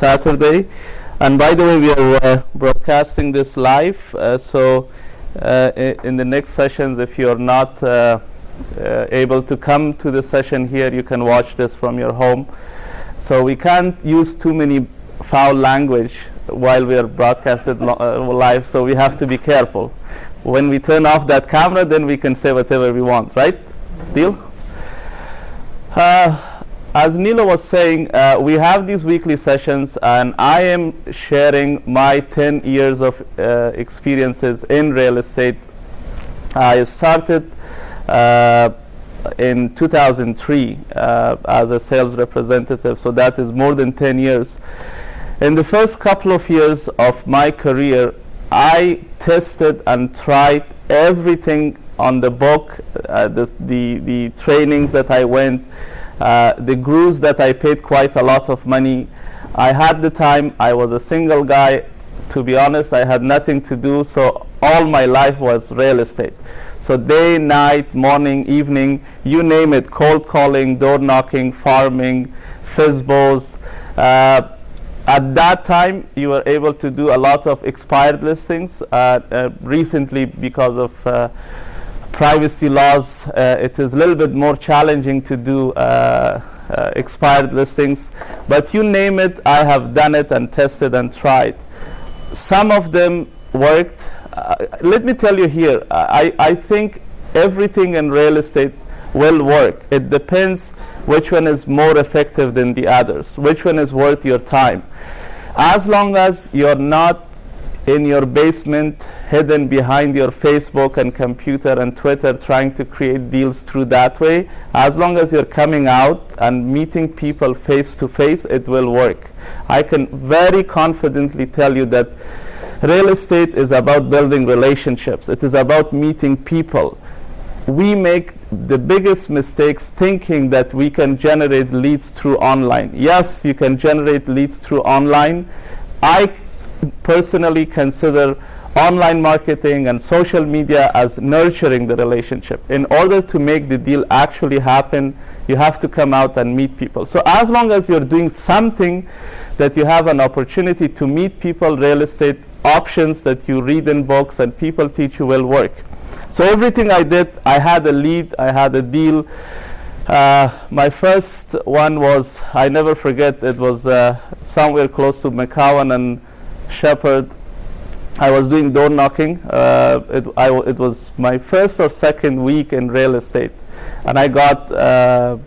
Saturday. And by the way, we are broadcasting this live, so in the next sessions, if you're not able to come to the session here, you can watch this from your home. So we can't use too many foul language while we are broadcasted live, so we have to be careful. When we turn off that camera, then we can say whatever we want, right? Deal? As Nilo was saying, we have these weekly sessions, and I am sharing my 10 years of experiences in real estate. I started in 2003 as a sales representative, so that is more than 10 years. In the first couple of years of my career, I tested and tried everything on the book, the trainings that I went, the gurus that I paid quite a lot of money. I had the time, I was a single guy, to be honest, I had nothing to do, so all my life was real estate. So day, night, morning, evening, you name it, cold calling, door knocking, farming, FSBOs. At that time, you were able to do a lot of expired listings. Recently, because of privacy laws, it is a little bit more challenging to do expired listings. But you name it, I have done it and tested and tried. Some of them worked. Let me tell you here, I think everything in real estate will work. It depends which one is more effective than the others, which one is worth your time. As long as you're not in your basement, hidden behind your Facebook and computer and Twitter trying to create deals through that way, as long as you're coming out and meeting people face to face, it will work. I can very confidently tell you that real estate is about building relationships. It is about meeting people. We make the biggest mistakes thinking that we can generate leads through online. Yes, you can generate leads through online. I personally consider online marketing and social media as nurturing the relationship. In order to make the deal actually happen, you have to come out and meet people. So as long as you're doing something that you have an opportunity to meet people, real estate options that you read in books and people teach you will work. So everything I did, I had a lead, I had a deal. My first one was, I never forget, it was somewhere close to McCowan and Shepherd. I was doing door knocking. It was my first or second week in real estate, and I got a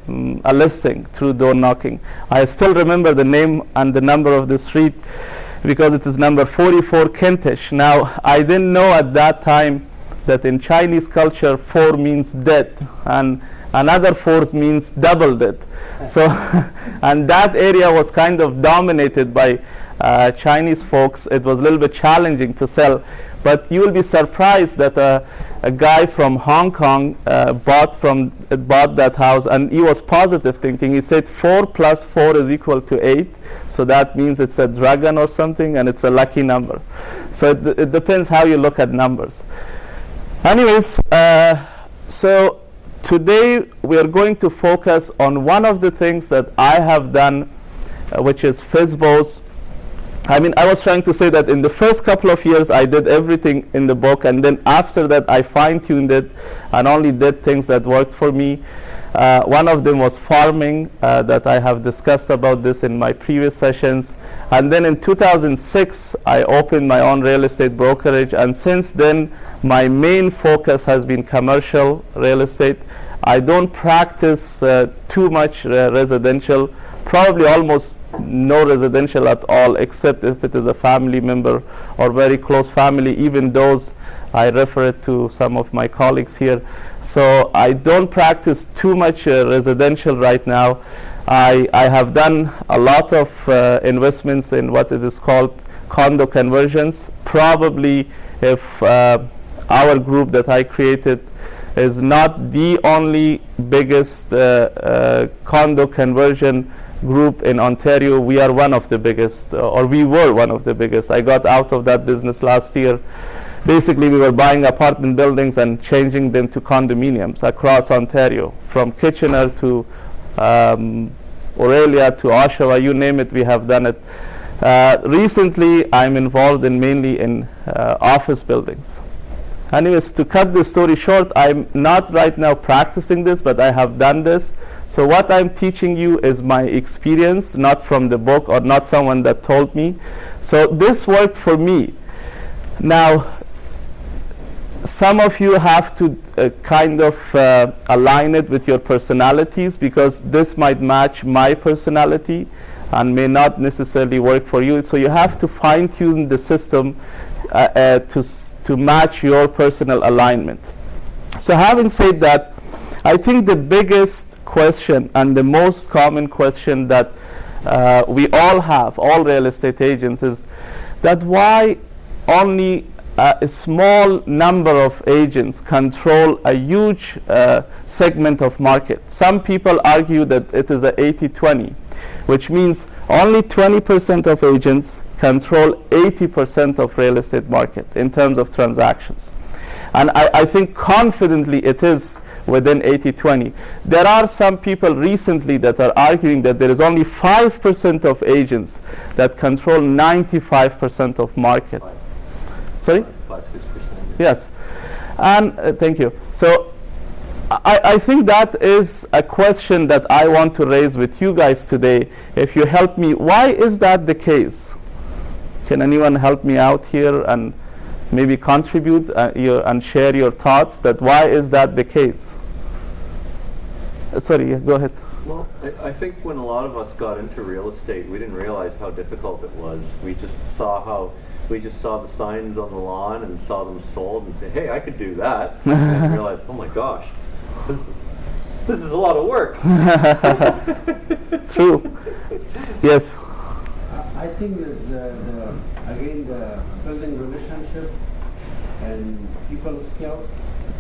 listing through door knocking. I still remember the name and the number of the street because it is number 44 Kentish. Now, I didn't know at that time that in Chinese culture 4 means dead and another 4 means double dead. So and that area was kind of dominated by Chinese folks. It was a little bit challenging to sell, but you will be surprised that a guy from Hong Kong bought that house, and he was positive thinking. He said 4 plus 4 is equal to 8, so that means it's a dragon or something, and it's a lucky number. So it depends how you look at numbers. Anyways, so today we are going to focus on one of the things that I have done, which is FSBOs. I mean, I was trying to say that in the first couple of years I did everything in the book, and then after that I fine-tuned it and only did things that worked for me. One of them was farming, that I have discussed about this in my previous sessions. And then in 2006 I opened my own real estate brokerage, and since then my main focus has been commercial real estate. I don't practice too much residential, probably almost no residential at all, except if it is a family member or very close family. Even those I refer it to some of my colleagues here. So I don't practice too much residential right now. I have done a lot of investments in what it is called condo conversions. Probably if our group that I created is not the only biggest condo conversion group in Ontario, we are one of the biggest, or we were one of the biggest. I got out of that business last year. Basically, we were buying apartment buildings and changing them to condominiums across Ontario, from Kitchener to Aurelia to Oshawa, you name it, we have done it. Recently, I'm involved mainly in office buildings. Anyways, to cut the story short, I'm not right now practicing this, but I have done this. So what I'm teaching you is my experience, not from the book or not someone that told me. So this worked for me. Now, some of you have to kind of align it with your personalities, because this might match my personality and may not necessarily work for you. So you have to fine-tune the system to match your personal alignment. So having said that, I think the biggest question and the most common question that we all have, all real estate agents, is that why only a small number of agents control a huge segment of market. Some people argue that it is a 80-20, which means only 20% of agents control 80% of real estate market in terms of transactions. And I think confidently it is within 80-20. There are some people recently that are arguing that there is only 5% of agents that control 95% of market. Sorry? 5-6%. Yes. And thank you. So I think that is a question that I want to raise with you guys today. If you help me, why is that the case? Can anyone help me out here and maybe contribute and share your thoughts that why is that the case? Sorry, go ahead. Well, I think when a lot of us got into real estate, we didn't realize how difficult it was. We just saw the signs on the lawn and saw them sold and say, hey, I could do that. And realized, oh my gosh, this is a lot of work. True. Yes. I think is again the building relationship and people skill.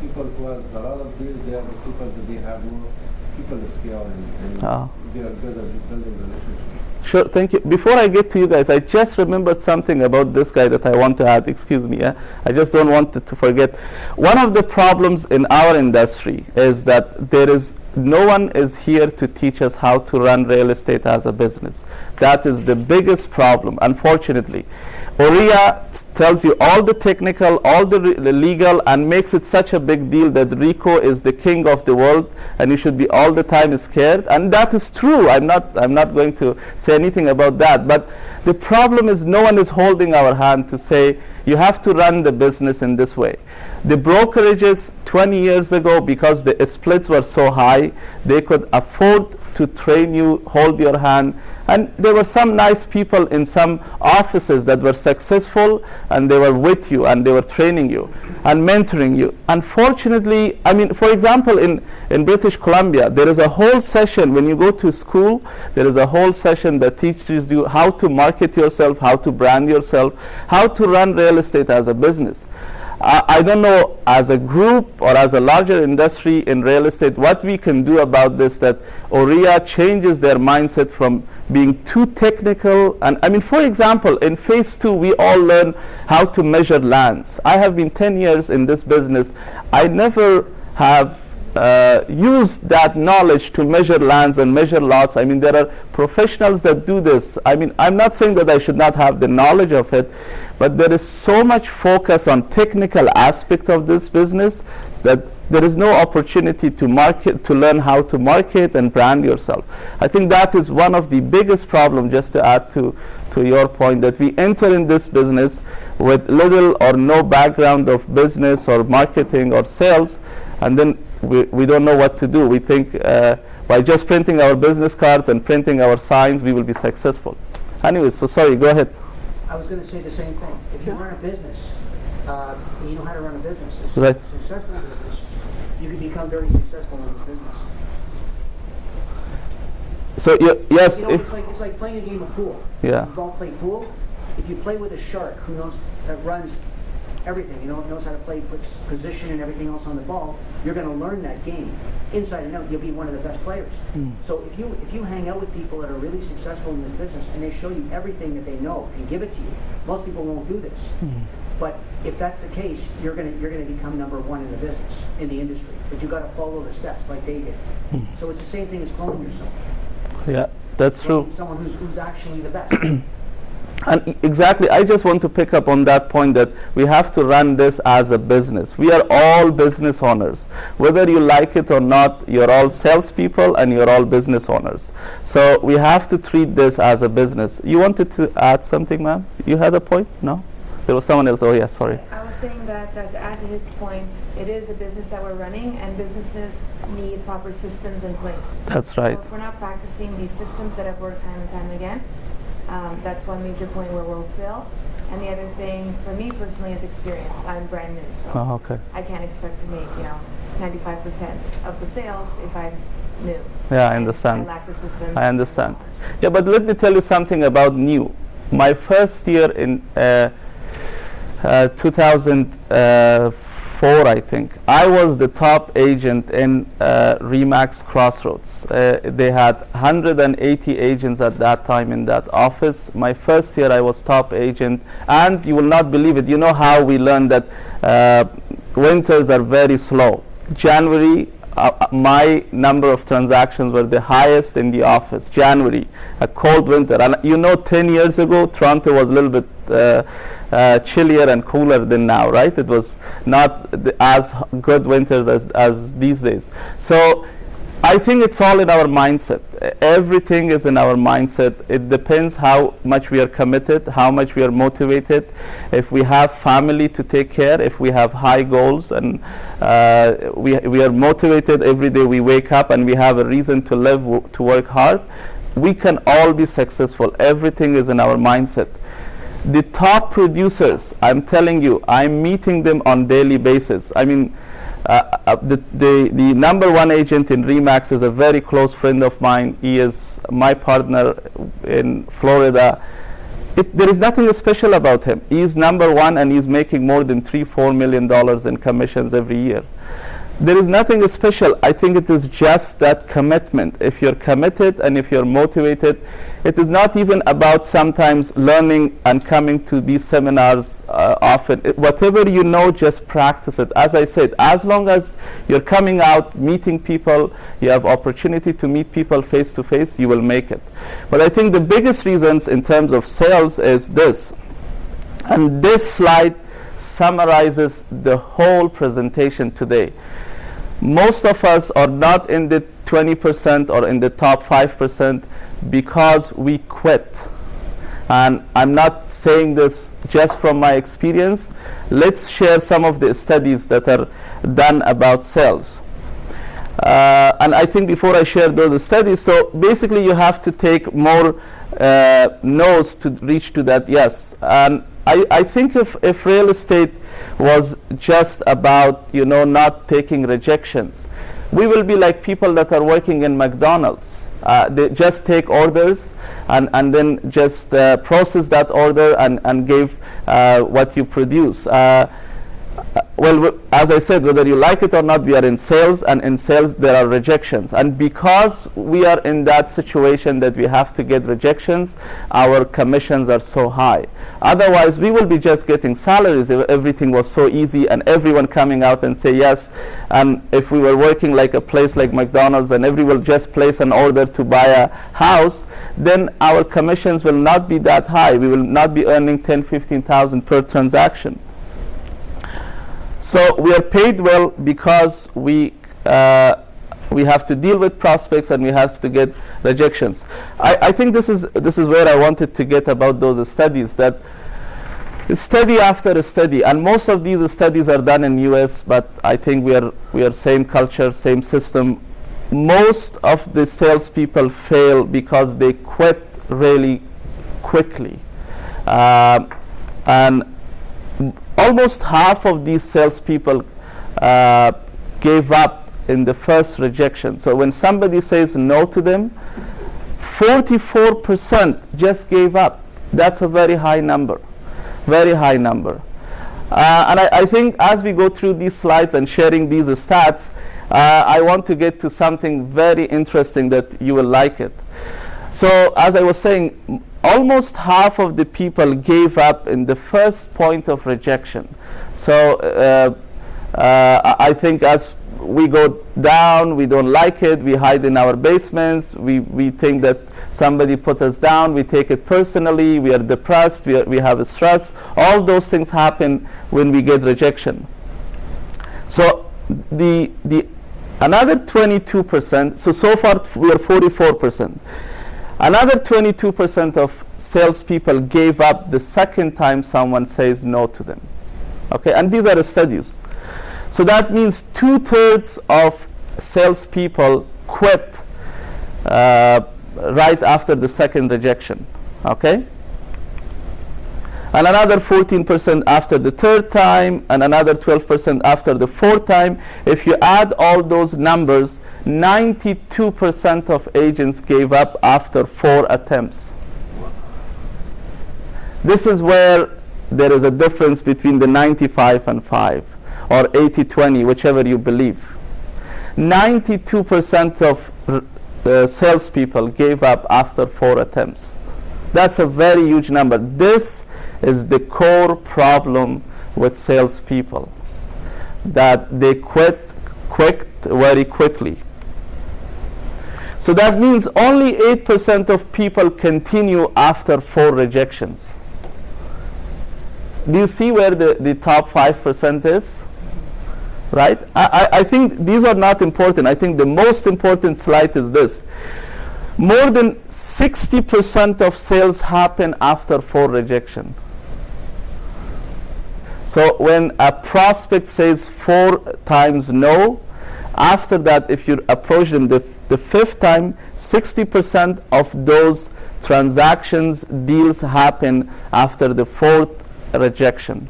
People who have a lot of deals, they are the people that they have more people skill and they are good at building relationships. Sure, thank you. Before I get to you guys, I just remembered something about this guy that I want to add. Excuse me, I just don't want to forget. One of the problems in our industry is that no one is here to teach us how to run real estate as a business. That is the biggest problem, unfortunately. OREA tells you all the technical, all the legal, and makes it such a big deal that RICO is the king of the world and you should be all the time scared. And that is true. I'm not going to say anything about that. But the problem is no one is holding our hand to say, you have to run the business in this way. The brokerages 20 years ago, because the splits were so high, they could afford to train you, hold your hand. And there were some nice people in some offices that were successful, and they were with you, and they were training you and mentoring you. Unfortunately, I mean, for example, in British Columbia, there is a whole session when you go to school, there is a whole session that teaches you how to market yourself, how to brand yourself, how to run real estate as a business. I don't know, as a group or as a larger industry in real estate, what we can do about this, that OREA changes their mindset from being too technical. And I mean, for example, in phase 2, we all learn how to measure lands. I have been 10 years in this business. I never have used that knowledge to measure lands and measure lots. I mean, there are professionals that do this. I mean, I'm not saying that I should not have the knowledge of it, but there is so much focus on technical aspect of this business that there is no opportunity to learn how to market and brand yourself. I think that is one of the biggest problems, just to add to your point, that we enter in this business with little or no background of business or marketing or sales, and then we don't know what to do. We think by just printing our business cards and printing our signs, we will be successful. Anyways, so sorry, go ahead. I was going to say the same thing. If you run a business, and you know how to run a business, a right. successful business, you can become very successful in this business. So yes, you know, it's like playing a game of pool. Yeah. You don't play pool. If you play with a shark who knows that runs everything, you know, knows how to play, puts position and everything else on the ball, you're going to learn that game inside and out. You'll be one of the best players. So if you hang out with people that are really successful in this business and they show you everything that they know and give it to you, most people won't do this. But if that's the case, you're going to become number one in the business, in the industry. But you got to follow the steps like they did. So it's the same thing as cloning yourself. Yeah, that's true. Someone who's actually the best. And exactly, I just want to pick up on that point that we have to run this as a business. We are all business owners. Whether you like it or not, you're all salespeople and you're all business owners. So we have to treat this as a business. You wanted to add something, ma'am? You had a point? No? There was someone else. Oh, yeah, sorry. I was saying that to add to his point, it is a business that we're running, and businesses need proper systems in place. That's right. So if we're not practicing these systems that have worked time and time again, that's one major point where we'll fail. And the other thing for me personally is experience. I'm brand new, so I can't expect to make 95% of the sales if I'm new. Yeah, I understand. I lack the systems. I understand. Yeah, but let me tell you something about new. My first year in 2004, I think, I was the top agent in Remax Crossroads. They had 180 agents at that time in that office. My first year I was top agent, and you will not believe it, you know how we learned that winters are very slow. January, my number of transactions were the highest in the office. January, a cold winter. And 10 years ago, Toronto was a little bit chillier and cooler than now, right? It was not as good winters as these days. So I think it's all in our mindset. Everything is in our mindset. It depends how much we are committed, how much we are motivated, if we have family to take care, if we have high goals, and we are motivated every day we wake up and we have a reason to live, to work hard, we can all be successful. Everything is in our mindset. The top producers, I'm telling you, I'm meeting them on daily basis. I mean, the number one agent in Remax is a very close friend of mine. He is my partner in Florida. There is nothing special about him. He is number one, and he's making more than $3-4 million in commissions every year. There is nothing special. I think it is just that commitment. If you're committed and if you're motivated, it is not even about sometimes learning and coming to these seminars often. Whatever you know, just practice it. As I said, as long as you're coming out, meeting people, you have opportunity to meet people face to face, you will make it. But I think the biggest reasons in terms of sales is this. And this slide summarizes the whole presentation today. Most of us are not in the 20% or in the top 5% because we quit. And I'm not saying this just from my experience. Let's share some of the studies that are done about sales. And I think before I share those studies, so basically you have to take more no's to reach to that yes. And I think if real estate was just about, not taking rejections, we will be like people that are working in McDonald's. They just take orders and then just process that order and give what you produce. Well, as I said, whether you like it or not, we are in sales, and in sales there are rejections. And because we are in that situation that we have to get rejections, our commissions are so high. Otherwise, we will be just getting salaries if everything was so easy and everyone coming out and say yes. And if we were working like a place like McDonald's and everyone just place an order to buy a house, then our commissions will not be that high. We will not be earning $10,000-15,000 per transaction. So we are paid well because we have to deal with prospects and we have to get rejections. I think this is where I wanted to get about those studies, that study after study, and most of these studies are done in US, but I think we are same culture, same system. Most of the salespeople fail because they quit really quickly, and almost half of these salespeople gave up in the first rejection. So when somebody says no to them, 44% just gave up. That's a very high number, very high number. And I think as we go through these slides and sharing these stats, I want to get to something very interesting that you will like it. So as I was saying, almost half of the people gave up in the first point of rejection. So I think as we go down, we don't like it, we hide in our basements, we think that somebody put us down, we take it personally, we are depressed, we have a stress. All those things happen when we get rejection. So the another 22%, so far we are 44%. Another 22% of salespeople gave up the second time someone says no to them. Okay, and these are the studies. So that means 2/3 of salespeople quit right after the second rejection. Okay? And another 14% after the third time, and another 12% after the fourth time. If you add all those numbers, 92% of agents gave up after 4 attempts. This is where there is a difference between the 95 and 5, or 80-20, whichever you believe. 92% of salespeople gave up after 4 attempts. That's a very huge number. This is the core problem with salespeople, that they quit very quickly. So that means only 8% of people continue after 4 rejections. Do you see where the top 5% is? Right? I think these are not important. I think the most important slide is this. More than 60% of sales happen after 4 rejection. So when a prospect says 4 times no, after that, if you approach them the 5th time, 60% of those transactions, deals happen after the 4th rejection.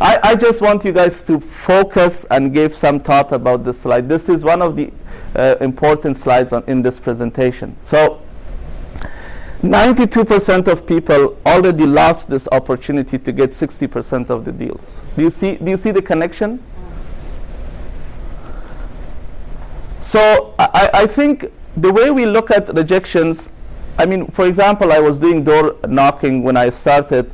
I just want you guys to focus and give some thought about this slide. This is one of the important slides in this presentation. So 92% of people already lost this opportunity to get 60% of the deals. Do you see the connection? So I think the way we look at rejections, I mean, for example, I was doing door knocking when I started.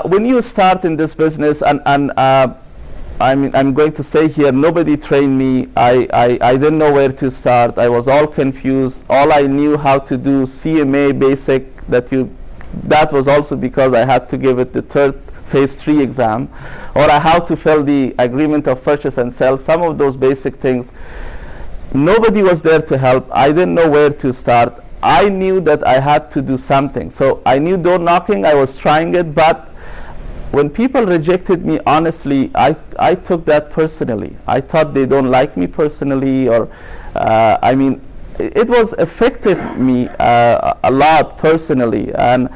When you start in this business, and I'm going to say here, nobody trained me. I didn't know where to start. I was all confused. All I knew how to do CMA basic. That was also because I had to give it the third phase 3 exam, or I had to fill the agreement of purchase and sell. Some of those basic things. Nobody was there to help. I didn't know where to start. I knew that I had to do something. So I knew door knocking, I was trying it, but when people rejected me, honestly, I took that personally. I thought they don't like me personally, or I mean, it was affected me a lot personally. And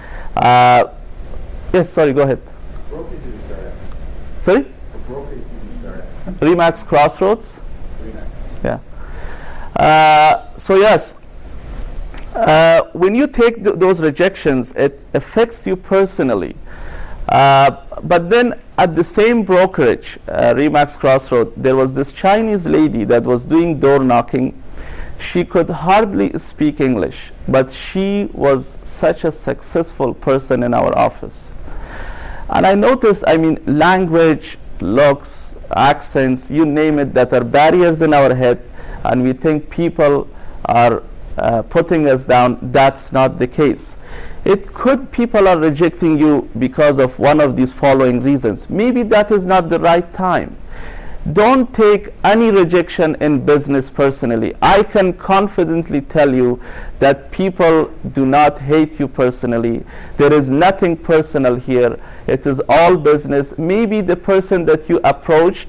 yes, sorry, go ahead. Brokerage did you start at? Sorry? What brokerage did you start at? Remax Crossroads? Remax. Yeah. So yes, when you take those rejections, it affects you personally. But then at the same brokerage, Remax Crossroads, there was this Chinese lady that was doing door knocking. She could hardly speak English, but she was such a successful person in our office. And I noticed, I mean, language, looks, accents, you name it, that are barriers in our head, and we think people are putting us down. That's not the case. People are rejecting you because of one of these following reasons. Maybe that is not the right time. Don't take any rejection in business personally. I can confidently tell you that people do not hate you personally. There is nothing personal here. It is all business. Maybe the person that you approached,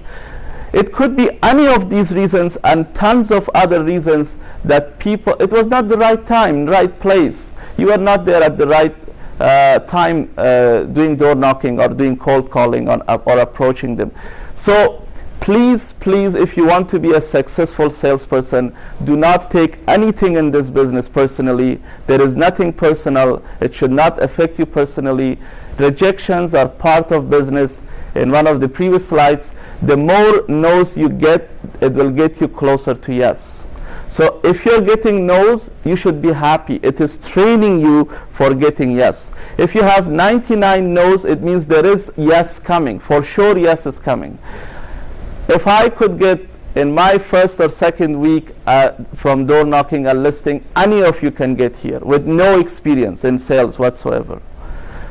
it could be any of these reasons and tons of other reasons that it was not the right time, right place. You are not there at the right time doing door knocking or doing cold calling or approaching them. So please, if you want to be a successful salesperson, do not take anything in this business personally. There is nothing personal. It should not affect you personally. Rejections are part of business. In one of the previous slides, the more no's you get, it will get you closer to yes. So if you're getting no's, you should be happy. It is training you for getting yes. If you have 99 no's, it means there is yes coming. For sure, yes is coming. if I could get in my first or second week from door knocking a listing, any of you can get here with no experience in sales whatsoever.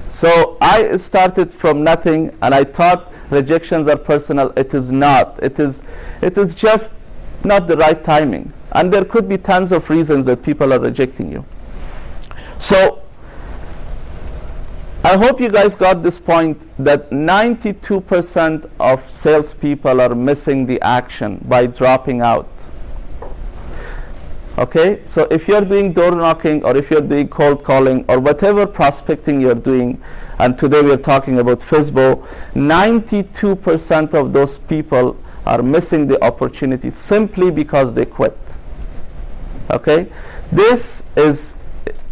So I started from nothing, and I thought rejections are personal. It is not. It is just not the right timing. And there could be tons of reasons that people are rejecting you. So I hope you guys got this point, that 92% of salespeople are missing the action by dropping out. Okay, so if you're doing door knocking, or if you're doing cold calling, or whatever prospecting you're doing, and today we're talking about FSBO, 92% of those people are missing the opportunity simply because they quit. Okay, this is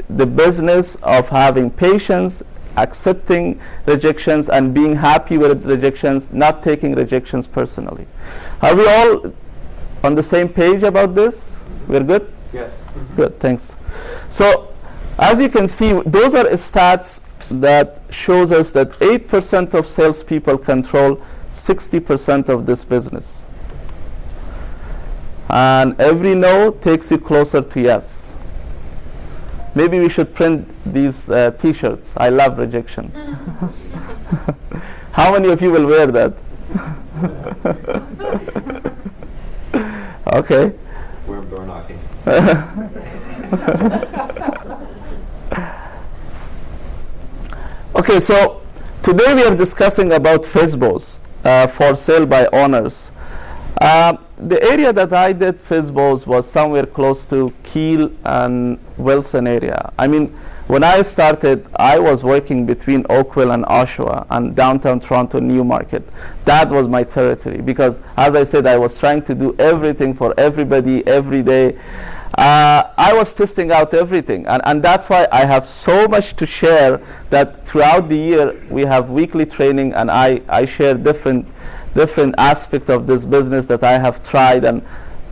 the business of having patience, accepting rejections, and being happy with rejections, not taking rejections personally. Are we all on the same page about this? We're good? Yes. Good, thanks. So as you can see, those are stats that shows us that 8% of salespeople control 60% of this business. And every no takes you closer to yes. Maybe we should print these t-shirts. I love rejection. How many of you will wear that? Okay. We're door knocking. Okay, so today we are discussing about FSBOs, for sale by owners. The area that I did FSBOs was somewhere close to Kiel and Wilson area. I mean, when I started, I was working between Oakville and Oshawa and downtown Toronto, Newmarket. That was my territory because, as I said, I was trying to do everything for everybody every day. I was testing out everything, and that's why I have so much to share that throughout the year we have weekly training, and I share different aspects of this business that I have tried, and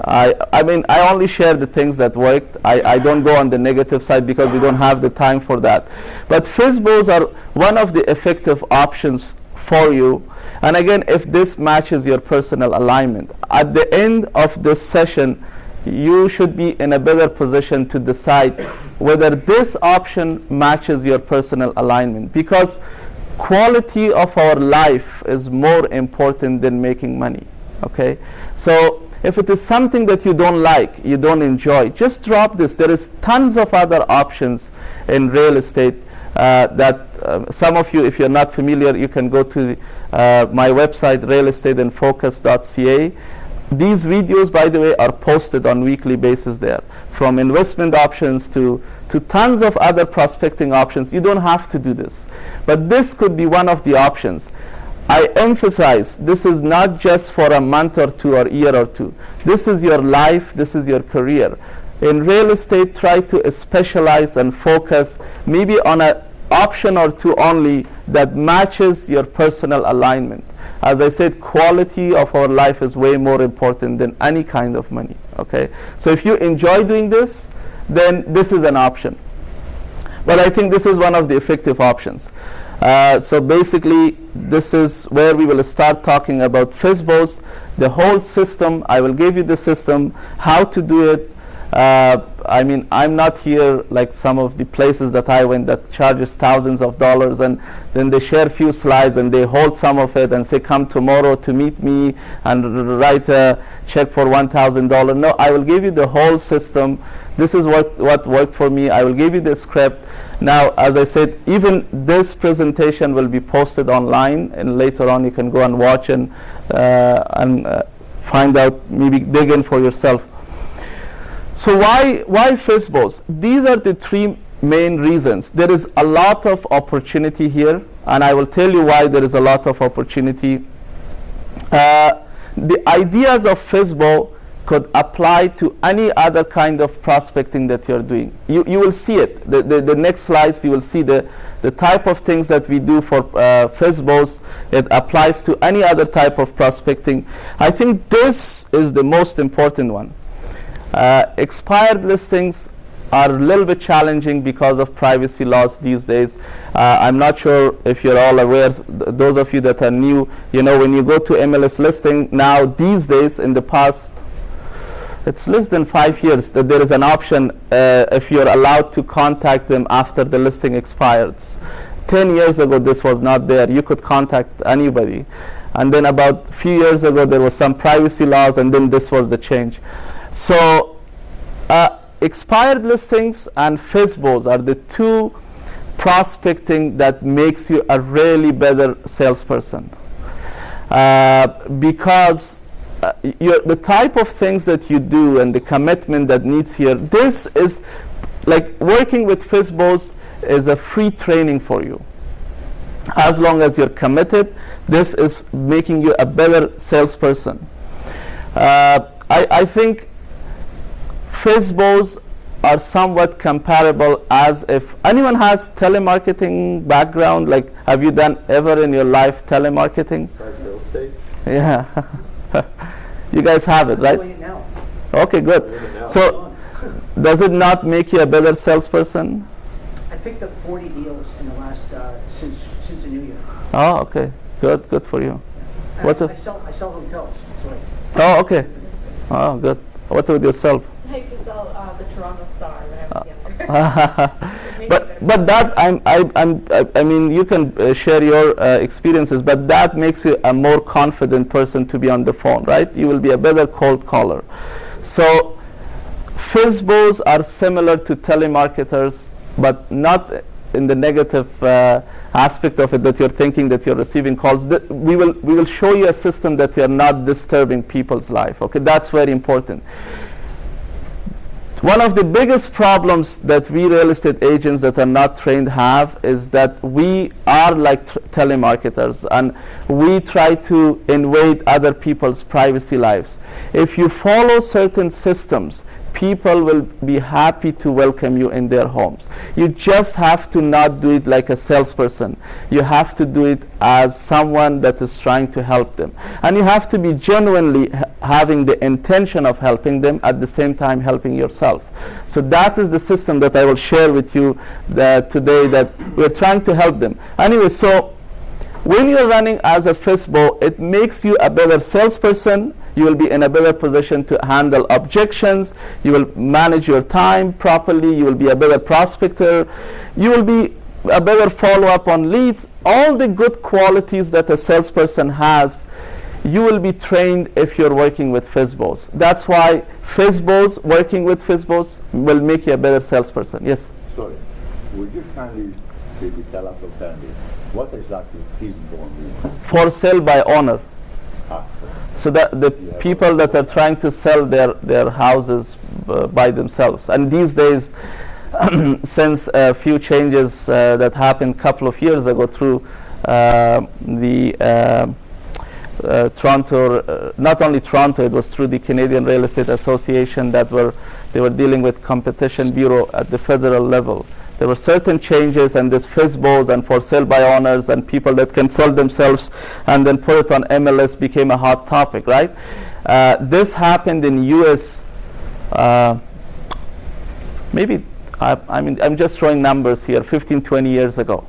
I mean, I only share the things that worked. I don't go on the negative side because we don't have the time for that. But FSBOs are one of the effective options for you. And again, if this matches your personal alignment, at the end of this session, you should be in a better position to decide whether this option matches your personal alignment, because quality of our life is more important than making money. Okay, so if it is something that you don't like, you don't enjoy, just drop this. There is tons of other options in real estate that some of you, if you're not familiar, you can go to my website, realestateandfocus.ca. These videos, by the way, are posted on weekly basis there, from investment options to tons of other prospecting options. You don't have to do this, but this could be one of the options. I emphasize, this is not just for a month or two or year or two. This is your life, this is your career. In real estate, try to specialize and focus maybe on an option or two only that matches your personal alignment. As I said, quality of our life is way more important than any kind of money. Okay, so if you enjoy doing this, then this is an option. But I think this is one of the effective options. So basically, this is where we will start talking about FSBOs, the whole system. I will give you the system, how to do it. I mean, I'm not here like some of the places that I went that charges thousands of dollars, and then they share a few slides and they hold some of it and say, come tomorrow to meet me and write a check for $1,000. No, I will give you the whole system. This is what worked for me. I will give you the script. Now, as I said, even this presentation will be posted online, and later on you can go and watch and find out, maybe dig in for yourself. So why FSBOs? These are the three main reasons. There is a lot of opportunity here, and I will tell you why there is a lot of opportunity. The ideas of FSBO could apply to any other kind of prospecting that you're doing. You will see it. The next slides, you will see the type of things that we do for FSBOs. It applies to any other type of prospecting. I think this is the most important one. Expired listings are a little bit challenging because of privacy laws these days. I'm not sure if you're all aware, those of you that are new, you know, when you go to MLS listing now these days, in the past, it's less than 5 years, that there is an option if you're allowed to contact them after the listing expires. 10 years ago, this was not there. You could contact anybody. And then about a few years ago, there was some privacy laws, and then this was the change. So expired listings and FSBOs are the two prospecting that makes you a really better salesperson. Because the type of things that you do and the commitment that needs here, this is like working with FSBOs is a free training for you. As long as you're committed, this is making you a better salesperson. I think FSBOs are somewhat comparable, as if anyone has telemarketing background, like have you done ever in your life telemarketing? Besides real estate? Yeah. You guys have it, right? I'm doing it now. Okay, good. So does it not make you a better salesperson? I picked up 40 deals in the last since the new year. Oh, okay. Good for you. And What's I it? sell hotels. So Oh, okay. Oh, good. What with yourself? I used to sell the Toronto Star when I was younger. But that I mean, you can share your experiences, but that makes you a more confident person to be on the phone, right? You will be a better cold caller. So FSBOs are similar to telemarketers, but not in the negative aspect of it, that you're thinking that you're receiving calls. We will show you a system that you're not disturbing people's life. Okay, that's very important. One of the biggest problems that we real estate agents that are not trained have is that we are like telemarketers, and we try to invade other people's privacy lives. If you follow certain systems, people will be happy to welcome you in their homes. You just have to not do it like a salesperson. You have to do it as someone that is trying to help them. And you have to be genuinely having the intention of helping them, at the same time helping yourself. So that is the system that I will share with you today, that we're trying to help them. Anyway, so when you're running as a FSBO, it makes you a better salesperson. You will be in a better position to handle objections. You will manage your time properly. You will be a better prospector. You will be a better follow-up on leads. All the good qualities that a salesperson has, you will be trained if you're working with FSBOs. That's why FSBOs, working with FSBOs, will make you a better salesperson. Yes? Sorry, would you kindly maybe tell us alternatively what exactly FSBO means? For sale by owner. So that the people that are trying to sell their houses by themselves. And these days, since a few changes that happened a couple of years ago through the Toronto, not only Toronto, it was through the Canadian Real Estate Association that they were dealing with Competition Bureau at the federal level. There were certain changes, and this FSBOs and for sale by owners and people that can sell themselves and then put it on MLS became a hot topic, right? This happened in US, maybe, I mean, I'm just throwing numbers here, 15, 20 years ago.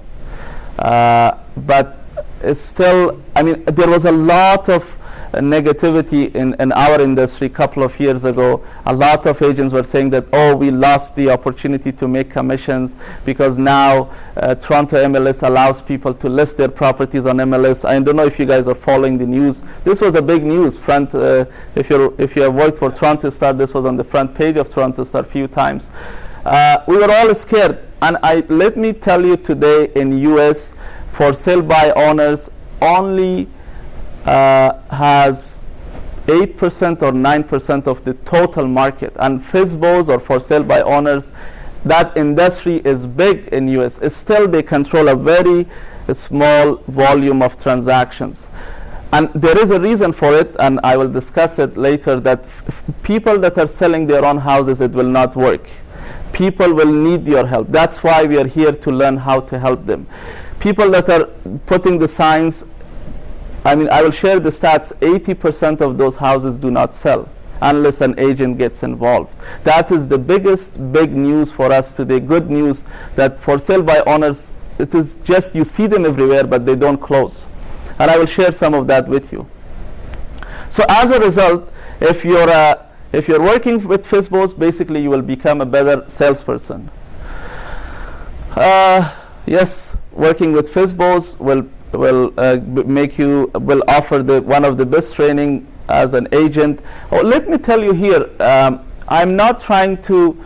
But it's still, I mean, there was a lot of negativity in our industry a couple of years ago. A lot of agents were saying that, oh, we lost the opportunity to make commissions because now Toronto MLS allows people to list their properties on MLS. I don't know if you guys are following the news. This was a big news. If you have worked for Toronto Star, this was on the front page of Toronto Star a few times. We were all scared, and let me tell you today in US, for sale by owners only has 8% or 9% of the total market, and FSBOs or for sale by owners, that industry is big in US. Still, they control a very small volume of transactions, and there is a reason for it, and I will discuss it later, that people that are selling their own houses, it will not work. People will need your help. That's why we are here, to learn how to help them. People that are putting the signs, I mean, I will share the stats, 80% of those houses do not sell. unless an agent gets involved. That is the big news for us today. Good news that for sale by owners, it is just you see them everywhere, but they don't close. And I will share some of that with you. So as a result, if you're working with FSBOs, basically you will become a better salesperson. Yes, working with FSBOs will offer one of the best training as an agent. Oh, let me tell you here, I'm not trying to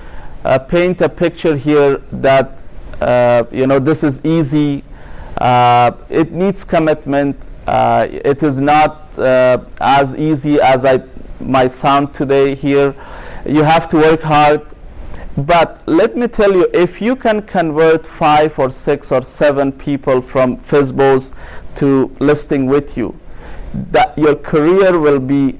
paint a picture here that this is easy. It needs commitment. It is not as easy as I might sound today here. You have to work hard. But let me tell you, if you can convert 5 or 6 or 7 people from FSBOs to listing with you, that your career will be,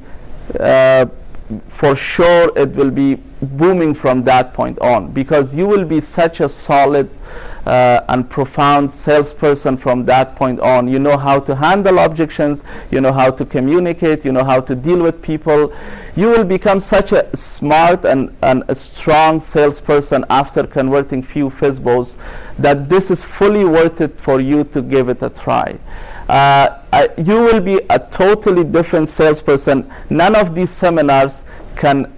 for sure, it will be booming from that point on, because you will be such a solid and profound salesperson from that point on. You know how to handle objections, you know how to communicate, you know how to deal with people. You will become such a smart and a strong salesperson after converting few FSBOs that this is fully worth it for you to give it a try. You will be a totally different salesperson. None of these seminars can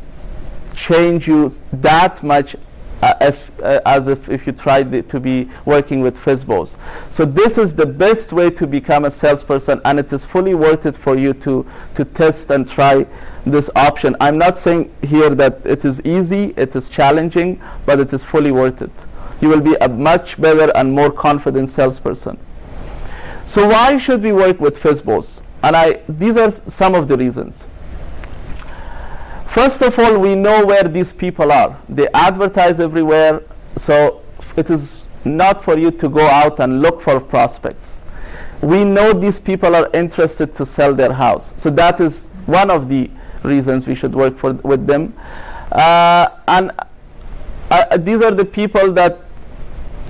change you that much as if you tried to be working with FSBOs. So this is the best way to become a salesperson, and it is fully worth it for you to test and try this option. I'm not saying here that it is easy, it is challenging, but it is fully worth it. You will be a much better and more confident salesperson. So why should we work with FSBOs? And these are some of the reasons. First of all, we know where these people are. They advertise everywhere, so it is not for you to go out and look for prospects. We know these people are interested to sell their house. So that is one of the reasons we should work with them. These are the people that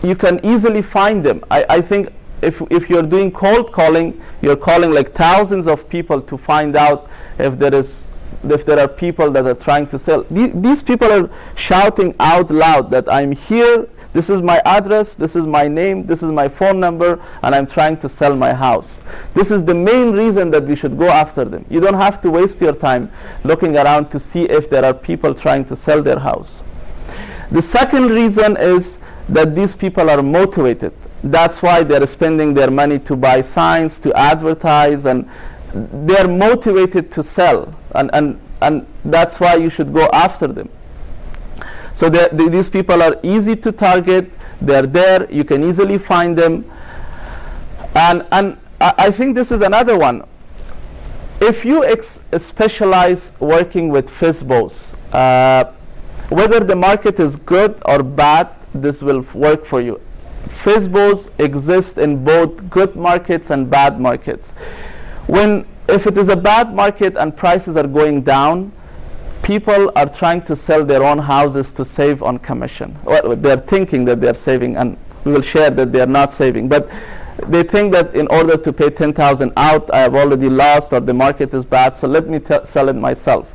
you can easily find them. I think if you're doing cold calling, you're calling like thousands of people to find out if there are people that are trying to sell. These people are shouting out loud that I'm here, this is my address, this is my name, this is my phone number, and I'm trying to sell my house. This is the main reason that we should go after them. You don't have to waste your time looking around to see if there are people trying to sell their house. The second reason is that these people are motivated. That's why they're spending their money to buy signs, to advertise, and they're motivated to sell, and that's why you should go after them. So these people are easy to target. They're there. You can easily find them. And I think this is another one. If you specialize working with FSBOs, whether the market is good or bad, this will work for you. FSBOs exist in both good markets and bad markets. If it is a bad market and prices are going down, people are trying to sell their own houses to save on commission. Well, they're thinking that they're saving, and we will share that they're not saving. But they think that in order to pay $10,000 out, I have already lost, or the market is bad, so let me sell it myself.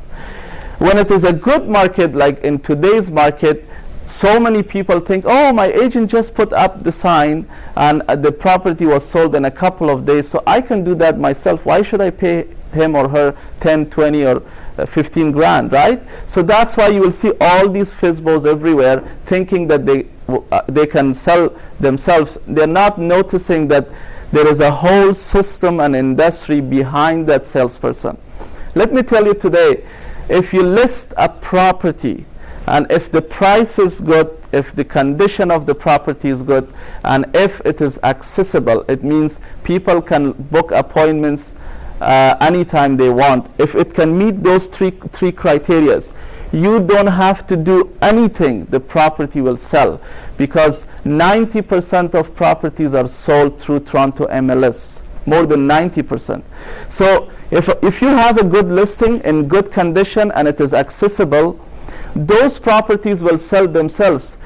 When it is a good market, like in today's market, so many people think, oh, my agent just put up the sign and the property was sold in a couple of days, so I can do that myself. Why should I pay him or her 10, 20, or 15 grand, right? So that's why you will see all these FSBOs everywhere thinking that they can sell themselves. They're not noticing that there is a whole system and industry behind that salesperson. Let me tell you today, if you list a property, and if the price is good, if the condition of the property is good, and if it is accessible, it means people can book appointments anytime they want. If it can meet those three criteria, you don't have to do anything. The property will sell, because 90% of properties are sold through Toronto MLS. More than 90%. So if you have a good listing in good condition and it is accessible, those properties will sell themselves.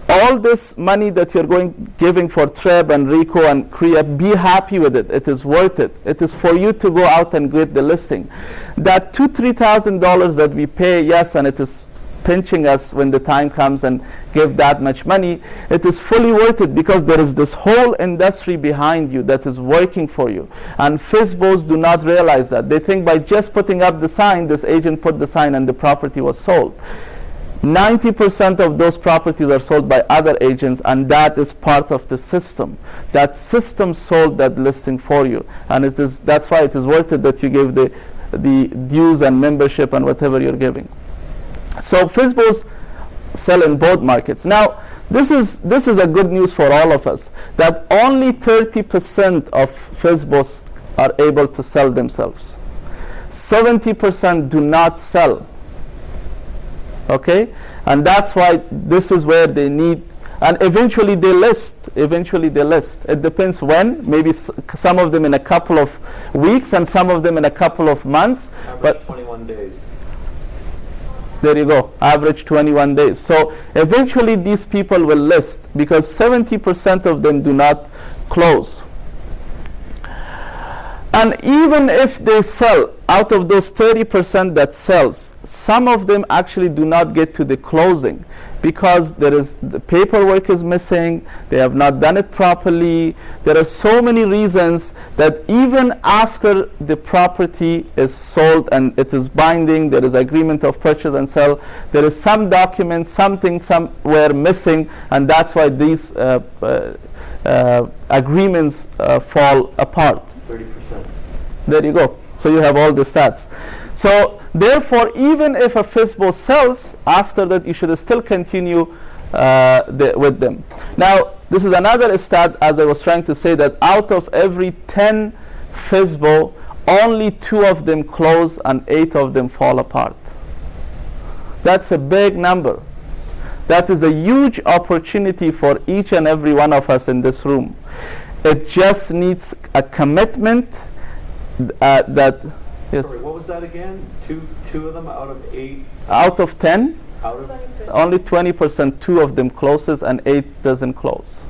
All this money that you're giving for Treb and Rico and Kriya, be happy with it. It is worth it. It is for you to go out and get the listing. That $2,000-$3,000 that we pay, yes, and it is pinching us when the time comes and give that much money, it is fully worth it because there is this whole industry behind you that is working for you. And FSBOs do not realize that. They think by just putting up the sign, this agent put the sign and the property was sold. 90% of those properties are sold by other agents, and that is part of the system. That system sold that listing for you, and that's why it is worth it that you give the dues and membership and whatever you're giving. So FSBOs sell in both markets. Now, this is a good news for all of us, that only 30% of FSBOs are able to sell themselves. 70% do not sell. Okay? And that's why this is where they need, and eventually they list. It depends when. Maybe some of them in a couple of weeks and some of them in a couple of months. Average 21 days. There you go, average 21 days. So eventually these people will list because 70% of them do not close. And even if they sell, out of those 30% that sells, some of them actually do not get to the closing because the paperwork is missing, they have not done it properly. There are so many reasons that even after the property is sold and it is binding, there is agreement of purchase and sell, there is some document, something somewhere missing, and that's why these agreements fall apart. 30%. There you go. So you have all the stats. So therefore, even if a FSBO sells, after that you should still continue with them. Now, this is another stat, as I was trying to say, that out of every 10 FSBO, only 2 of them close and 8 of them fall apart. That's a big number. That is a huge opportunity for each and every one of us in this room. It just needs a commitment that. Yes. Sorry, what was that again? Two of them out of 8? Out of 10, Out of only 20%, 2 of them closes and 8 doesn't close.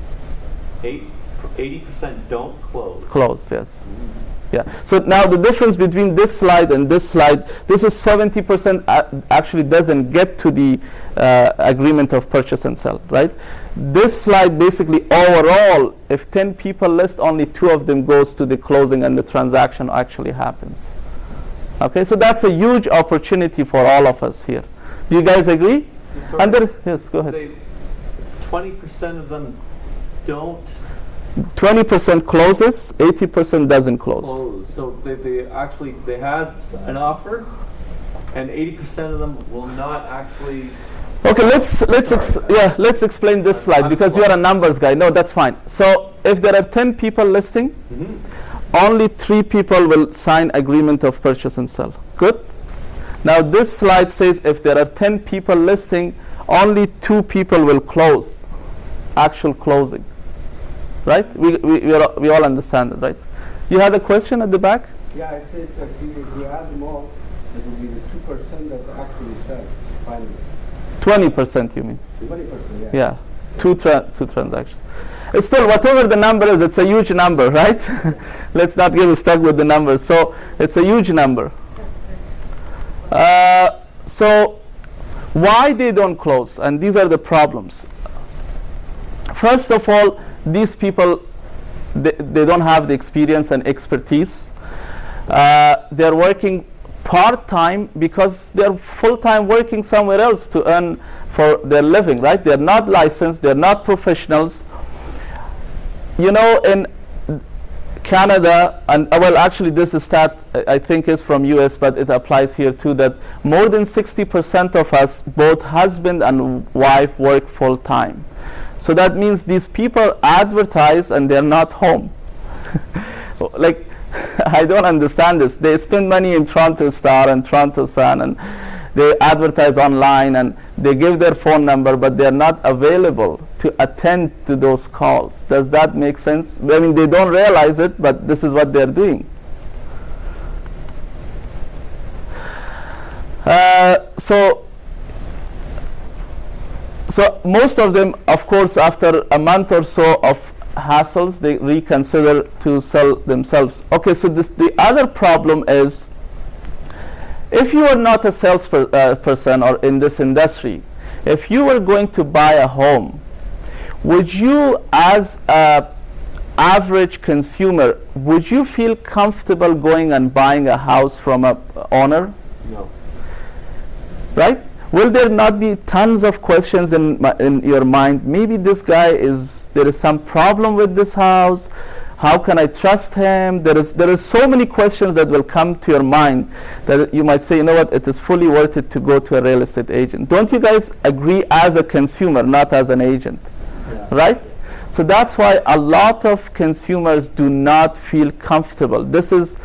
80% don't close. Close, yes. Yeah. So now the difference between this slide and this slide, this is 70% actually doesn't get to the agreement of purchase and sell, right? This slide basically overall, if 10 people list, only 2 of them goes to the closing and the transaction actually happens. Okay, so that's a huge opportunity for all of us here. Do you guys agree? Yes, go ahead. 20% of them don't 20% closes, 80% doesn't close. So they had an offer, and 80% of them will not actually. Okay, let's explain this slide because you're a numbers guy. No, that's fine. So if there are 10 people listing, only 3 people will sign agreement of purchase and sell. Good. Now this slide says if there are 10 people listing, only 2 people will close, actual closing. Right? We all understand it, right? You had a question at the back? Yeah, I said that if you add them all, it will be the 2% that actually sells finally. 20%, you mean? 20%, Yeah. Two transactions. It's still, whatever the number is, it's a huge number, right? Let's not get stuck with the number. So it's a huge number. So why they don't close? And these are the problems. First of all, these people, they don't have the experience and expertise. They're working part-time because they're full-time working somewhere else to earn for their living, right? They're not licensed, they're not professionals. You know, in Canada, and well, actually this stat I think is from US, but it applies here too, that more than 60% of us, both husband and wife, work full-time. So that means these people advertise and they're not home. Like, I don't understand this. They spend money in Toronto Star and Toronto Sun, and they advertise online and they give their phone number, but they're not available to attend to those calls. Does that make sense? I mean, they don't realize it, but this is what they're doing. So So most of them, of course, after a month or so of hassles, they reconsider to sell themselves. Okay, so the other problem is, if you are not a salesperson or in this industry, if you were going to buy a home, would you, as a average consumer, would you feel comfortable going and buying a house from a owner? No. Right? Will there not be tons of questions in your mind? Maybe this guy there is some problem with this house. How can I trust him? There is so many questions that will come to your mind that you might say, you know what, it is fully worth it to go to a real estate agent. Don't you guys agree as a consumer, not as an agent? Yeah. Right? So that's why a lot of consumers do not feel comfortable. This is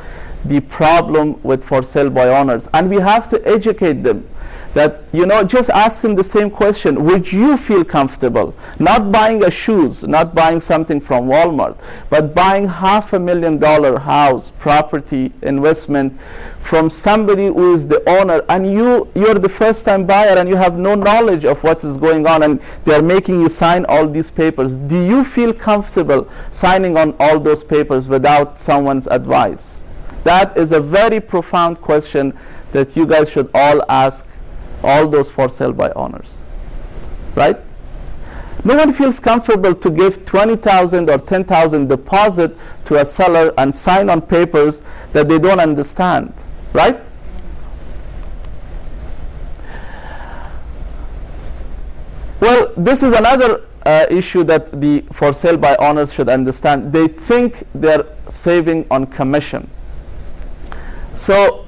the problem with for sale by owners. And we have to educate them that, you know, just ask them the same question. Would you feel comfortable not buying a shoes, not buying something from Walmart, but buying $500,000 house, property, investment from somebody who is the owner, and you're the first time buyer and you have no knowledge of what is going on, and they're making you sign all these papers? Do you feel comfortable signing on all those papers without someone's advice? That is a very profound question that you guys should all ask all those for sale by owners, right? No one feels comfortable to give $20,000 or $10,000 deposit to a seller and sign on papers that they don't understand, right? Well, this is another issue that the for sale by owners should understand. They think they're saving on commission. So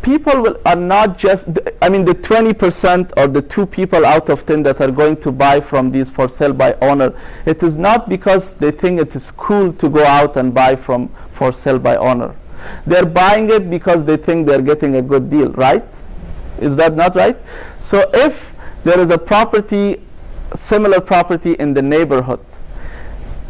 people are not just, I mean, the 20% or the 2 people out of 10 that are going to buy from these for sale by owner, it is not because they think it is cool to go out and buy from for sale by owner. They're buying it because they think they're getting a good deal, right? Is that not right? So if there is a property, similar property in the neighborhood,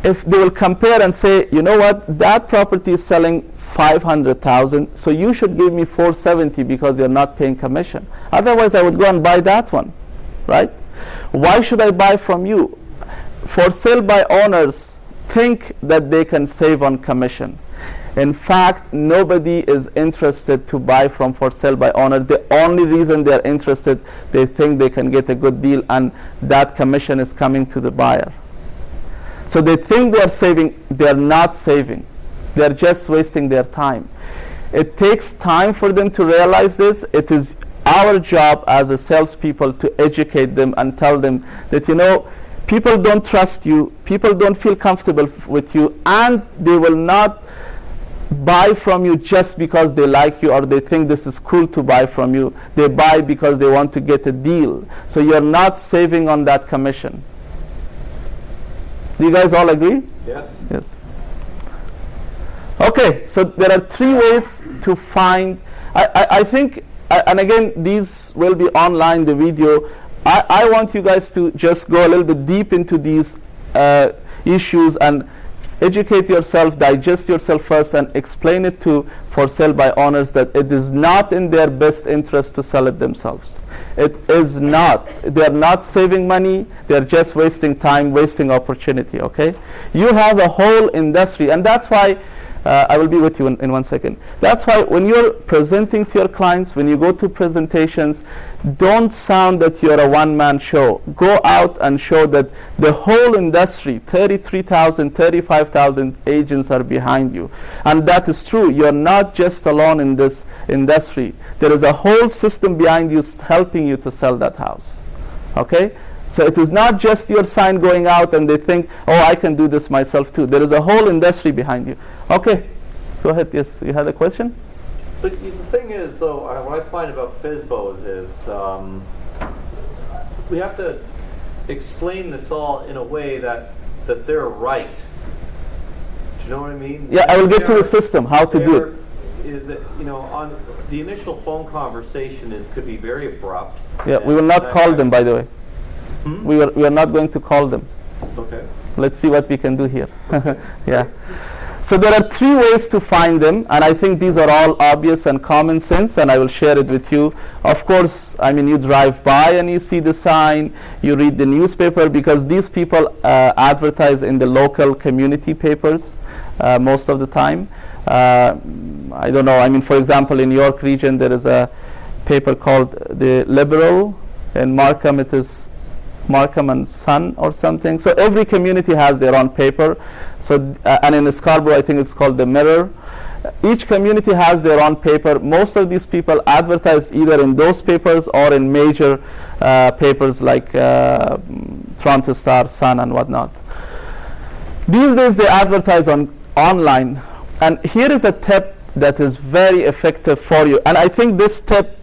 if they will compare and say, you know what, that property is selling $500,000, so you should give me $470 because you're not paying commission. Otherwise, I would go and buy that one, right? Why should I buy from you? For sale by owners think that they can save on commission. In fact, nobody is interested to buy from for sale by owner. The only reason they're interested, they think they can get a good deal and that commission is coming to the buyer. So they think they're saving, they're not saving. They're just wasting their time. It takes time for them to realize this. It is our job as a salespeople to educate them and tell them that, you know, people don't trust you, people don't feel comfortable with you, and they will not buy from you just because they like you or they think this is cool to buy from you. They buy because they want to get a deal. So you're not saving on that commission. Do you guys all agree? Yes. Yes. Okay, so there are 3 ways to find, I think, and again, these will be online, the video. I want you guys to just go a little bit deep into these issues and educate yourself, digest yourself first, and explain it to for sale by owners that it is not in their best interest to sell it themselves. It is not. They're not saving money. They're just wasting time, wasting opportunity, okay? You have a whole industry, and that's why I will be with you in 1 second. That's why when you're presenting to your clients, when you go to presentations, don't sound that you're a one-man show. Go out and show that the whole industry, 33,000, 35,000 agents are behind you. And that is true. You're not just alone in this industry. There is a whole system behind you helping you to sell that house. Okay? So it is not just your sign going out and they think, oh, I can do this myself too. There is a whole industry behind you. Okay, go ahead. Yes, you had a question? But the thing is, though, what I find about FSBOs is we have to explain this all in a way that they're right. Do you know what I mean? Yeah, I will get to the system, how to do it. You know, on the initial phone conversation could be very abrupt. Yeah, we will not call them, by the way. We are not going to call them. Okay. Let's see what we can do here. Yeah. So there are 3 ways to find them, and I think these are all obvious and common sense, and I will share it with you. Of course, I mean, you drive by and you see the sign, you read the newspaper, because these people advertise in the local community papers most of the time. I don't know, I mean, for example, in York region there is a paper called The Liberal. In Markham it is Markham and Son or something. So every community has their own paper. So and in Scarborough I think it's called The Mirror. Each community has their own paper. Most of these people advertise either in those papers or in major papers like Toronto Star, Sun and whatnot. These days they advertise online, and here is a tip that is very effective for you. And I think this tip,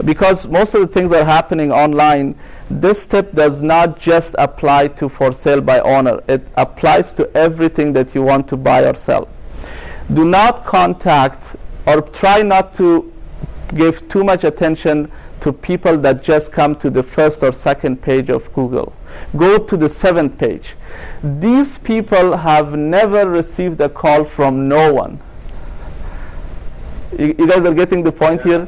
because most of the things are happening online, this tip does not just apply to for sale by owner. It applies to everything that you want to buy or sell. Do not contact or try not to give too much attention to people that just come to the first or second page of Google. Go to the 7th page. These people have never received a call from no one. You guys are getting the point here?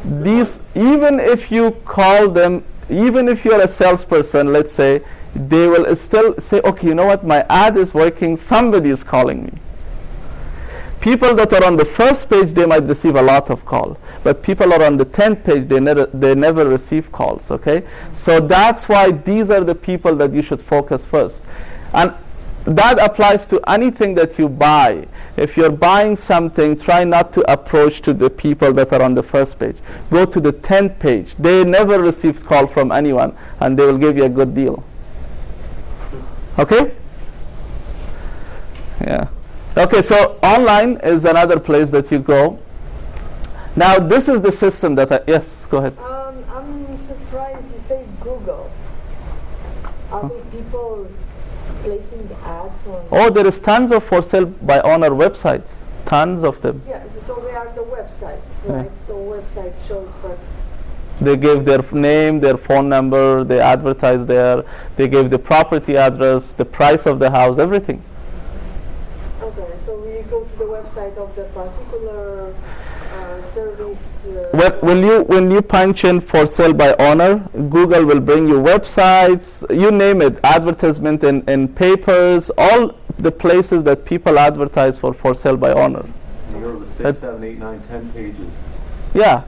These, even if you call them, even if you're a salesperson, let's say, they will still say, okay, you know what, my ad is working, somebody is calling me. People that are on the first page, they might receive a lot of call, but people are on the 10th page, they never receive calls, okay? So that's why these are the people that you should focus first. And that applies to anything that you buy. If you're buying something, try not to approach to the people that are on the first page. Go to the 10th page. They never received call from anyone, and they will give you a good deal. Okay? Yeah. Okay, so online is another place that you go. Now, this is the system that yes, go ahead. I'm surprised you say Google. Are they people placing the ads on? Oh, there is tons of for sale by owner websites. Tons of them. Yeah, so they are the website, right? Yeah. So website shows for. They give their name, their phone number, they advertise there, they give the property address, the price of the house, everything. Okay, so we go to the website of the particular service. When you punch in for sale by owner, Google will bring you websites, you name it, advertisement in papers, all the places that people advertise for sale by owner. You go to the 6, 7, 8, 9, 10 pages. Yeah.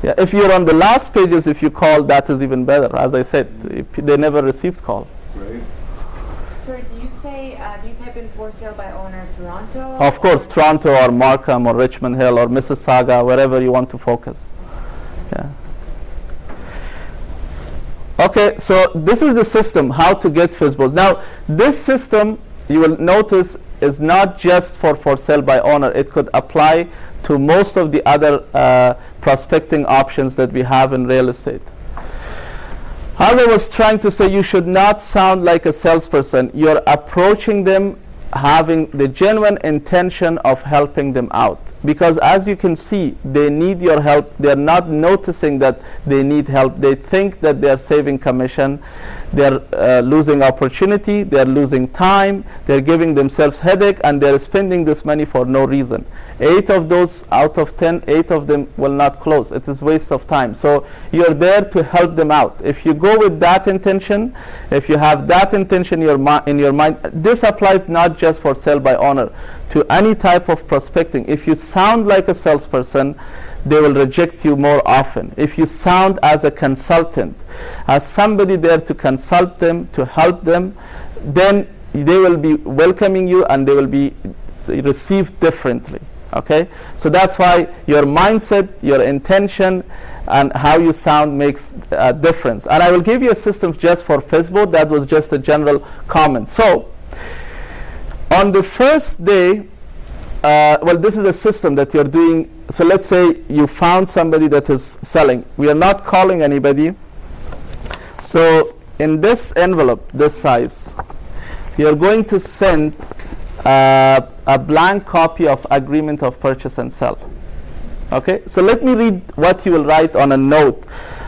Yeah. If you're on the last pages, if you call, that is even better. As I said, they never received call. Right. Sorry, do you type in for sale by owner Toronto? Of course, Toronto or Markham or Richmond Hill or Mississauga, wherever you want to focus. Yeah. Okay, so this is the system, how to get FSBOs. Now, this system, you will notice, is not just for sale by owner. It could apply to most of the other prospecting options that we have in real estate. As I was trying to say, you should not sound like a salesperson. You're approaching them having the genuine intention of helping them out. Because as you can see, they need your help. They're not noticing that they need help. They think that they're saving commission. They're losing opportunity. They're losing time. They're giving themselves headache, and they're spending this money for no reason. 8 of those out of 10, 8 of them will not close. It is waste of time. So you're there to help them out. If you go with that intention, if you have that intention in your mind, this applies not just for sale by owner, to any type of prospecting. If you sound like a salesperson, they will reject you more often. If you sound as a consultant, as somebody there to consult them, to help them, then they will be welcoming you and they will be received differently. Okay, so that's why your mindset, your intention, and how you sound makes a difference. And I will give you a system just for FSBO. That was just a general comment. So on the first day, well, this is a system that you're doing. So let's say you found somebody that is selling. We are not calling anybody. So in this envelope, this size, you're going to send a blank copy of agreement of purchase and sell. Okay, so let me read what you will write on a note.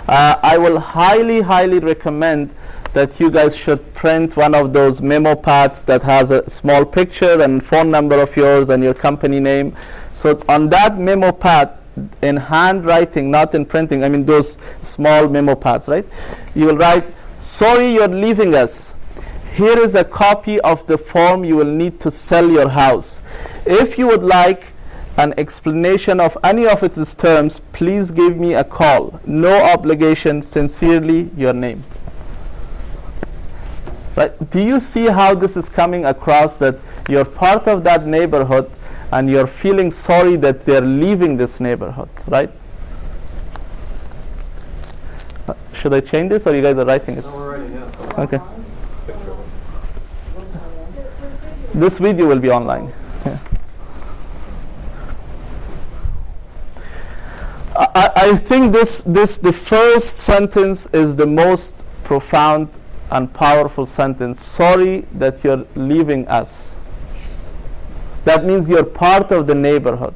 I will highly recommend that you guys should print one of those memo pads that has a small picture and phone number of yours and your company name. So on that memo pad, in handwriting, not in printing, I mean those small memo pads, right? You will write, sorry you're leaving us. Here is a copy of the form you will need to sell your house. If you would like an explanation of any of its terms, please give me a call. No obligation. Sincerely, your name. Right? Do you see how this is coming across, that you're part of that neighborhood and you're feeling sorry that they're leaving this neighborhood, right? Should I change this or you guys are writing it? No, we're writing it. Okay. This video will be online. Yeah. I think the first sentence is the most profound and powerful sentence. Sorry that you're leaving us. That means you're part of the neighborhood.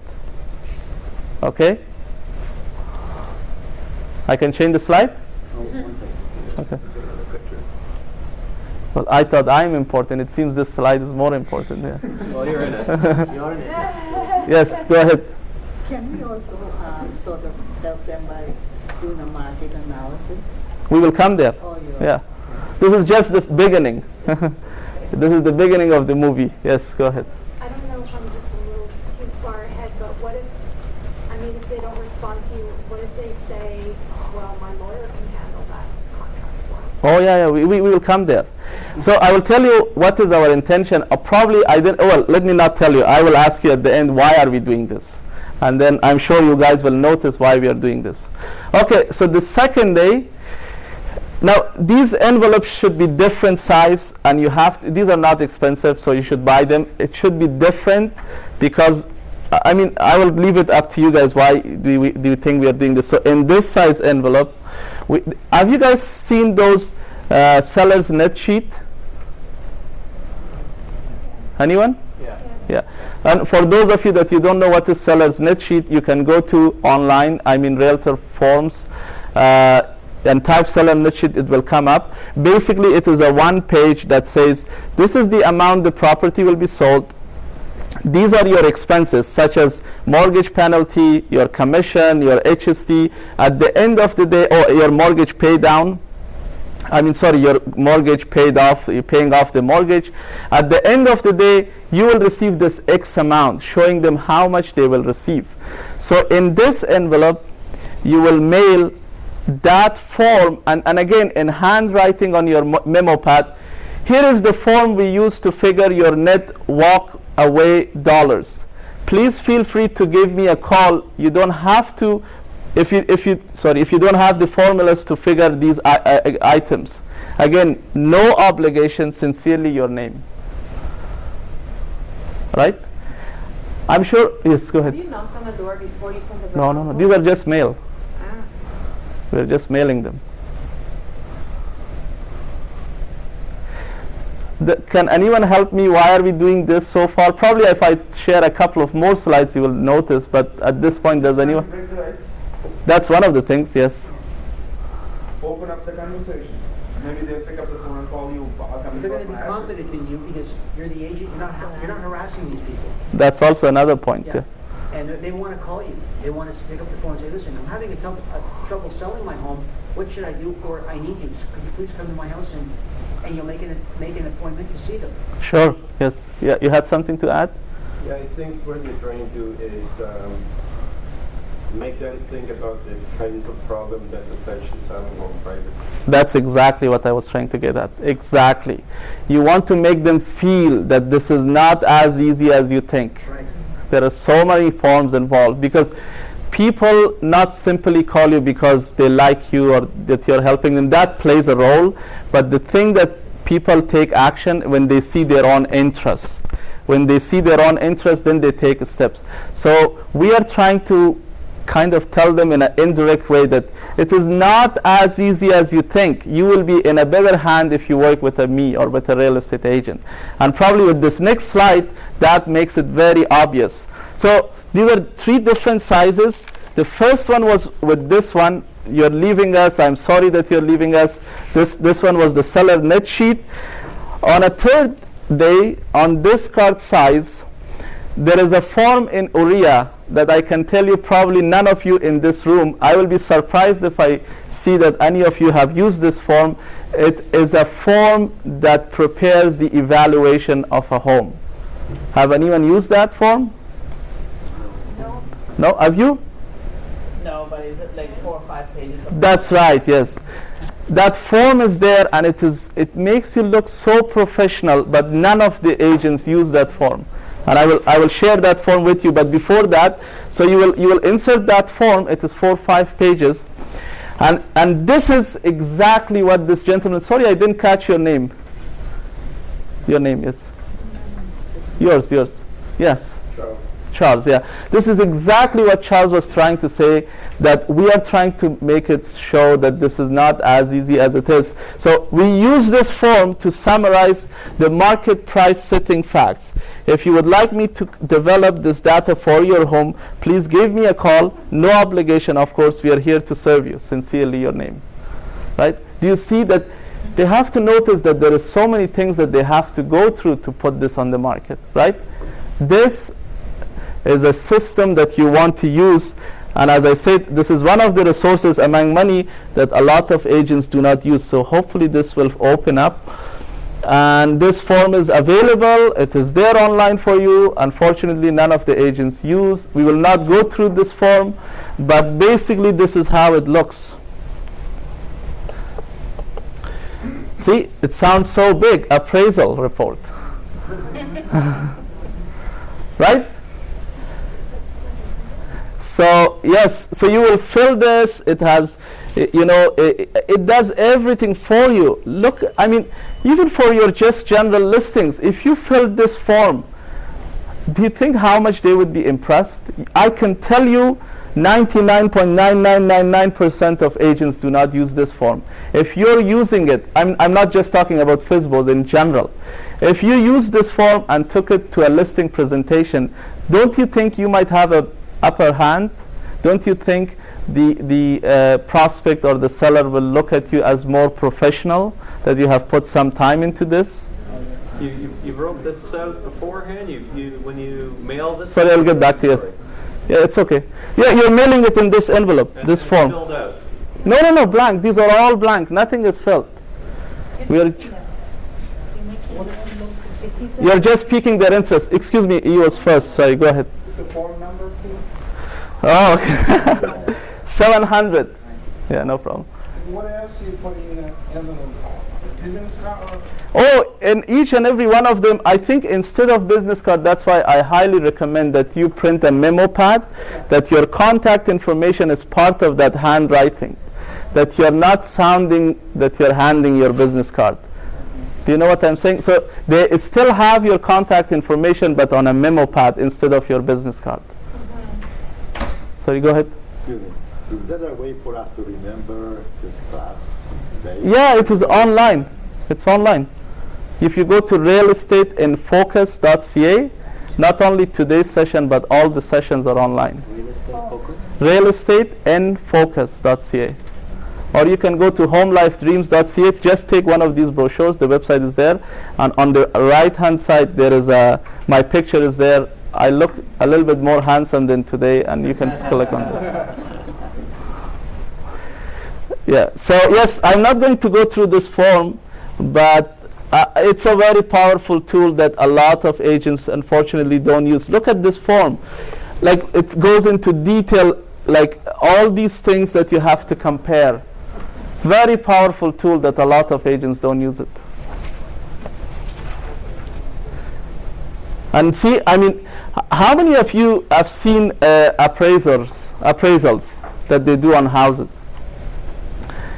Okay? I can change the slide? Okay. Well, I thought I'm important. It seems this slide is more important. Yeah. Well, you're in it. You're in it. Yes, go ahead. Can we also sort of help them by doing a market analysis? We will come there. Oh, yeah. This is just the beginning. This is the beginning of the movie. Yes, go ahead. I don't know if I'm just a little too far ahead, but what if, I mean, if they don't respond to you, what if they say, well, my lawyer can handle that contract for me? Oh, yeah, we will come there. So I will tell you what is our intention. Probably I didn't, well, let me not tell you. I will ask you at the end, why are we doing this? And then I'm sure you guys will notice why we are doing this. Okay, so the second day, now these envelopes should be different size, and you have to, these are not expensive, so you should buy them. It should be different because, I mean, I will leave it up to you guys. Why do you think we are doing this? So in this size envelope, have you guys seen those seller's net sheet? Anyone? Yeah. And for those of you that you don't know what is seller's net sheet, you can go to online, I mean Realtor Forms, and type seller net sheet, it will come up. Basically, it is a one page that says, this is the amount the property will be sold. These are your expenses, such as mortgage penalty, your commission, your HST. At the end of the day, or your mortgage pay down, your mortgage paid off, you're paying off the mortgage. At the end of the day, you will receive this X amount, showing them how much they will receive. So in this envelope, you will mail that form, and again, in handwriting on your memo pad, here is the form we use to figure your net walk away dollars. Please feel free to give me a call. You don't have to, if you don't have the formulas to figure these items. Again, no obligation. Sincerely, your name. Right? I'm sure. Yes, go ahead. Have you knocked on the door before you sent the bill? No. These are just mail. We're just mailing them. Can anyone help me? Why are we doing this so far? Probably if I share a couple of more slides, you will notice. But at this point, does anyone? That's one of the things, yes. Open up the conversation. Maybe they'll pick up the phone and call you. They're going to be confident in you because you're the agent. You're not harassing these people. That's also another point. Yeah. And they want to call you. They want to pick up the phone and say, listen, I'm having trouble selling my home. What should I do? Or I need you. So could you please come to my house and you'll make an appointment to see them? Sure. Yes. Yeah. You had something to add? Yeah, I think what you're trying to do is make them think about the kinds of problems that attach to selling home private. That's exactly what I was trying to get at. Exactly. You want to make them feel that this is not as easy as you think. Right. There are so many forms involved, because people not simply call you because they like you or that you're helping them. That plays a role. But the thing that people take action when they see their own interest. When they see their own interest, then they take steps. So we are trying to kind of tell them in an indirect way that it is not as easy as you think. You will be in a better hand if you work with me or with a real estate agent. And probably with this next slide, that makes it very obvious. So these are 3 different sizes. The first one was with this one. You're leaving us. I'm sorry that you're leaving us. This one was the seller net sheet. On a third day, on this card size, there is a form in Uriah that I can tell you probably none of you in this room. I will be surprised if I see that any of you have used this form. It is a form that prepares the evaluation of a home. Have anyone used that form? No. No? Have you? No, but is it like 4 or 5 pages? That's right, yes. That form is there, and it makes you look so professional, but none of the agents use that form. And I will share that form with you, but before that, so you will insert that form. It is 4 or 5 pages. And this is exactly what this gentleman, sorry I didn't catch your name. Your name, yes. Yours, yes. Charles, yeah. This is exactly what Charles was trying to say, that we are trying to make it show that this is not as easy as it is. So we use this form to summarize the market price setting facts. If you would like me to develop this data for your home, please give me a call. No obligation, of course. We are here to serve you. Sincerely, your name. Right? Do you see that they have to notice that there is so many things that they have to go through to put this on the market, right? This is a system that you want to use, and as I said, this is one of the resources among many that a lot of agents do not use. So hopefully this will open up, and this form is available. It is there online for you. Unfortunately, none of the agents use. We will not go through this form, but basically this is how it looks. See, it sounds so big. Appraisal report. Right? So yes, so you will fill this. It has, it does everything for you. Look, I mean, even for your just general listings, if you filled this form, do you think how much they would be impressed? I can tell you 99.9999% of agents do not use this form. If you're using it, I'm not just talking about FSBOs in general. If you use this form and took it to a listing presentation, don't you think you might have a upper hand? Don't you think the prospect or the seller will look at you as more professional, that you have put some time into this? You wrote this out beforehand? When you mail this? Sorry, I'll get back to you. Yes. Yeah, it's okay. Yeah, you're mailing it in this envelope, and this form. Filled out. No, blank. These are all blank. Nothing is filled. You're just piquing their interest. Excuse me, you was first. Sorry, go ahead. Is the form number, please? Oh, okay. 700. Yeah, no problem. What else are you putting in the envelope? Business card? Oh, in each and every one of them, I think instead of business card, that's why I highly recommend that you print a memo pad, that your contact information is part of that handwriting, that you're not sounding that you're handing your business card. Do you know what I'm saying? So they still have your contact information, but on a memo pad instead of your business card. Sorry, go ahead. Excuse me. Is there a way for us to remember this class date? Yeah, it is online. It's online. If you go to realestateinfocus.ca, not only today's session, but all the sessions are online. Realestateinfocus.ca. Or you can go to homelifedreams.ca. Just take one of these brochures. The website is there. And on the right-hand side, there is my picture is there. I look a little bit more handsome than today, and you can click on that. Yeah, so yes, I'm not going to go through this form, but it's a very powerful tool that a lot of agents unfortunately don't use. Look at this form. Like, it goes into detail, like all these things that you have to compare. Very powerful tool that a lot of agents don't use it. And see, I mean, how many of you have seen appraisals that they do on houses?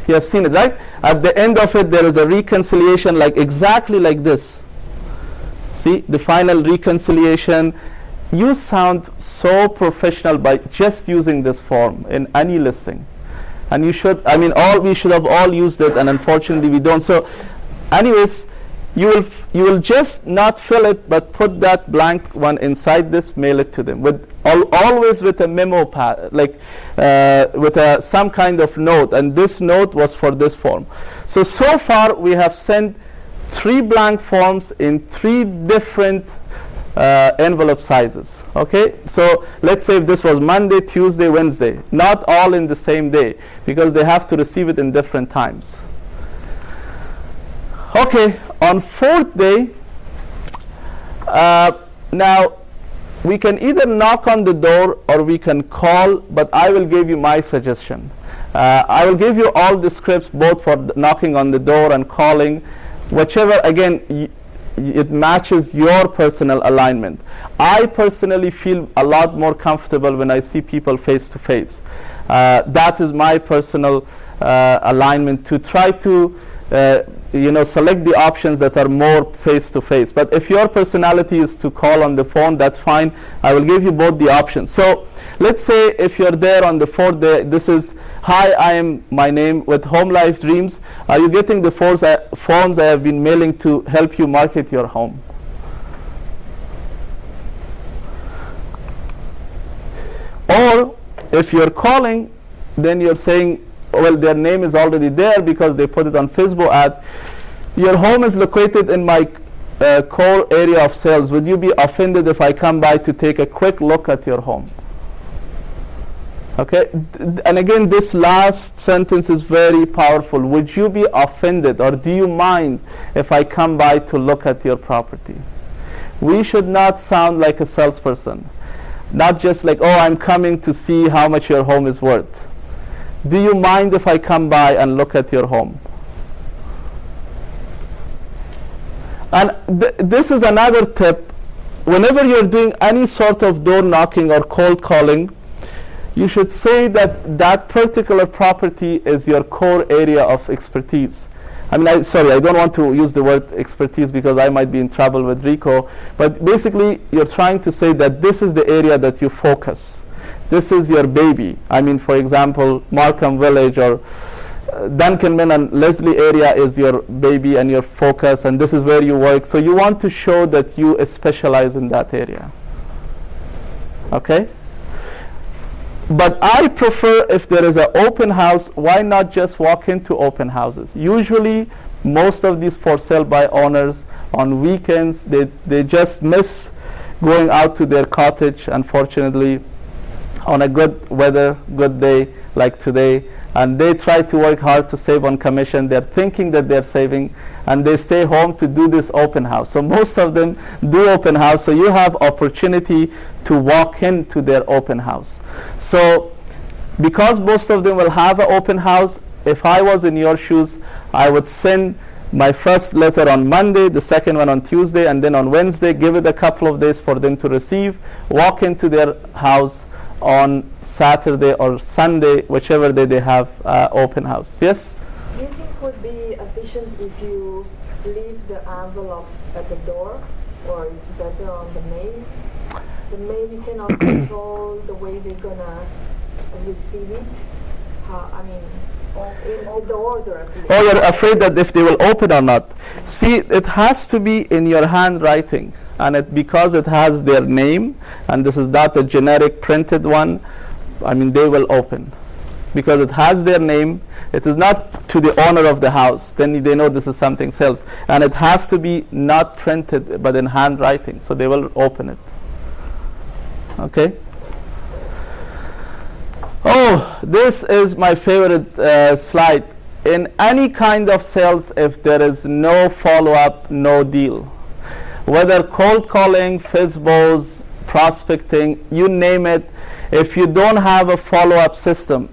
You have seen it, right? At the end of it, there is a reconciliation, like exactly like this. See, the final reconciliation. You sound so professional by just using this form in any listing. And you should, I mean, we should have all used it, and unfortunately we don't. So anyways, you will just not fill it, but put that blank one inside this, mail it to them with always with a memo pad, like with some kind of note, and this note was for this form. So far we have sent 3 blank forms in 3 different envelope sizes. Okay, so let's say if this was Monday, Tuesday, Wednesday, not all in the same day, because they have to receive it in different times. Okay, on 4th day, now we can either knock on the door or we can call, but I will give you my suggestion. I will give you all the scripts, both for knocking on the door and calling, whichever, again, it matches your personal alignment. I personally feel a lot more comfortable when I see people face to face. That is my personal alignment, to try to select the options that are more face to face. But if your personality is to call on the phone, that's fine. I will give you both the options. So let's say if you're there on the 4th day, this is, hi, I am my name with Home Life Dreams. Are you getting the forms I have been mailing to help you market your home? Or if you're calling, then you're saying, well, their name is already there because they put it on FSBO ad. Your home is located in my core area of sales. Would you be offended if I come by to take a quick look at your home? Okay, and again, this last sentence is very powerful. Would you be offended, or do you mind if I come by to look at your property? We should not sound like a salesperson. Not just like, oh, I'm coming to see how much your home is worth. Do you mind if I come by and look at your home? And this is another tip. Whenever you're doing any sort of door knocking or cold calling, you should say that that particular property is your core area of expertise. I mean, I don't want to use the word expertise because I might be in trouble with Rico, but basically you're trying to say that this is the area that you focus. This is your baby. I mean, for example, Markham Village or Duncanman and Leslie area is your baby and your focus, and this is where you work. So you want to show that you specialize in that area. Okay? But I prefer, if there is an open house, why not just walk into open houses? Usually, most of these for sale by owners on weekends, they just miss going out to their cottage, unfortunately, on a good weather, good day like today, and they try to work hard to save on commission. They're thinking that they're saving, and they stay home to do this open house. So most of them do open house, so you have opportunity to walk into their open house. So because most of them will have an open house, if I was in your shoes, I would send my first letter on Monday, the second one on Tuesday, and then on Wednesday, give it a couple of days for them to receive, walk into their house on Saturday or Sunday, whichever day they have open house. Yes? Do you think would be efficient if you leave the envelopes at the door, or it's better on the mail? The mail you cannot control the way they're gonna receive it. In the order at least. Oh, you're afraid that if they will open or not. See, it has to be in your handwriting, and because it has their name, and this is not a generic printed one, I mean, they will open. Because it has their name, it is not to the owner of the house, then they know this is something sales. And it has to be not printed, but in handwriting, so they will open it. Okay? Oh, this is my favorite slide. In any kind of sales, if there is no follow-up, no deal. Whether cold calling, FSBOs, prospecting, you name it, if you don't have a follow-up system.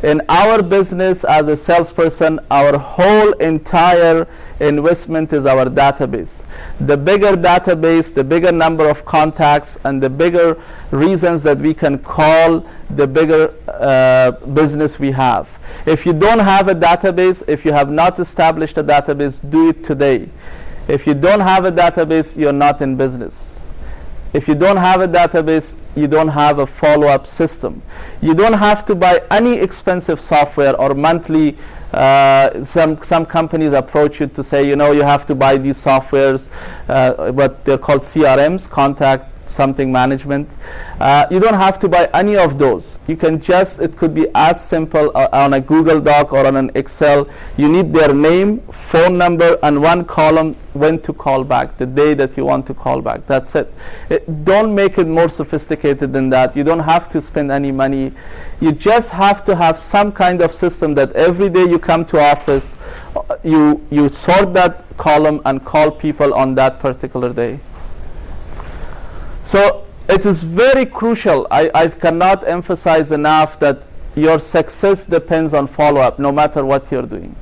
In our business as a salesperson, our whole entire investment is our database. The bigger database, the bigger number of contacts, and the bigger reasons that we can call, the bigger business we have. If you don't have a database, if you have not established a database, do it today. If you don't have a database, you're not in business. If you don't have a database, if you have not established a database, do it today. If you don't have a database, if you have not established a database, do it today. If you don't have a database, if you have not established a database, do it today. If you don't have a database, you're not in business. If you don't have a database, you don't have a follow-up system. You don't have to buy any expensive software or monthly. Some companies approach you to say, you know, you have to buy these softwares, what they're called CRMs, contact something management. You don't have to buy any of those. You can just, it could be as simple on a Google Doc or on an Excel. You need their name, phone number, and one column when to call back, the day that you want to call back. That's it. Don't make it more sophisticated than that. You don't have to spend any money. You just have to have some kind of system that every day you come to office, you sort that column and call people on that particular day. So it is very crucial. I cannot emphasize enough that your success depends on follow-up, no matter what you're doing.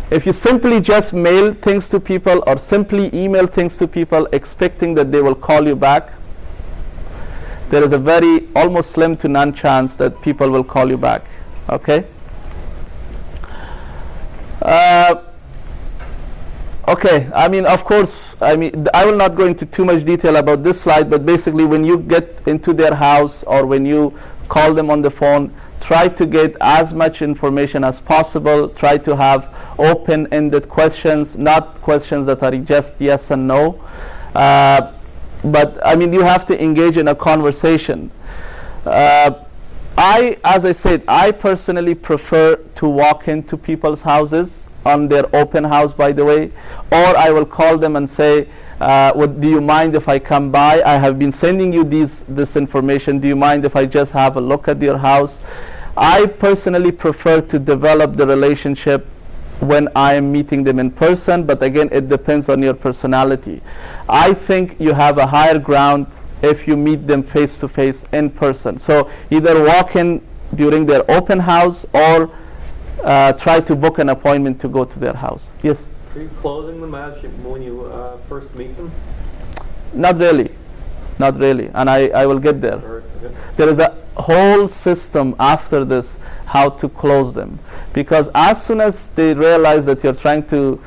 If you simply just mail things to people or simply email things to people expecting that they will call you back, there is a very almost slim to none chance that people will call you back. Okay? Okay, I mean, of course, I will not go into too much detail about this slide, but basically when you get into their house or when you call them on the phone, try to get as much information as possible. Try to have open-ended questions, not questions that are just yes and no. But I mean, you have to engage in a conversation. As I said, I personally prefer to walk into people's houses on their open house, by the way, or I will call them and say, do you mind if I come by? I have been sending you this information. Do you mind if I just have a look at your house? I personally prefer to develop the relationship when I am meeting them in person, but again, it depends on your personality. I think you have a higher ground if you meet them face to face in person. So either walk in during their open house or try to book an appointment to go to their house. Yes? Are you closing them when you first meet them? Not really. Not really. And I will get there. Okay. There is a whole system after this how to close them. Because as soon as they realize that you're trying to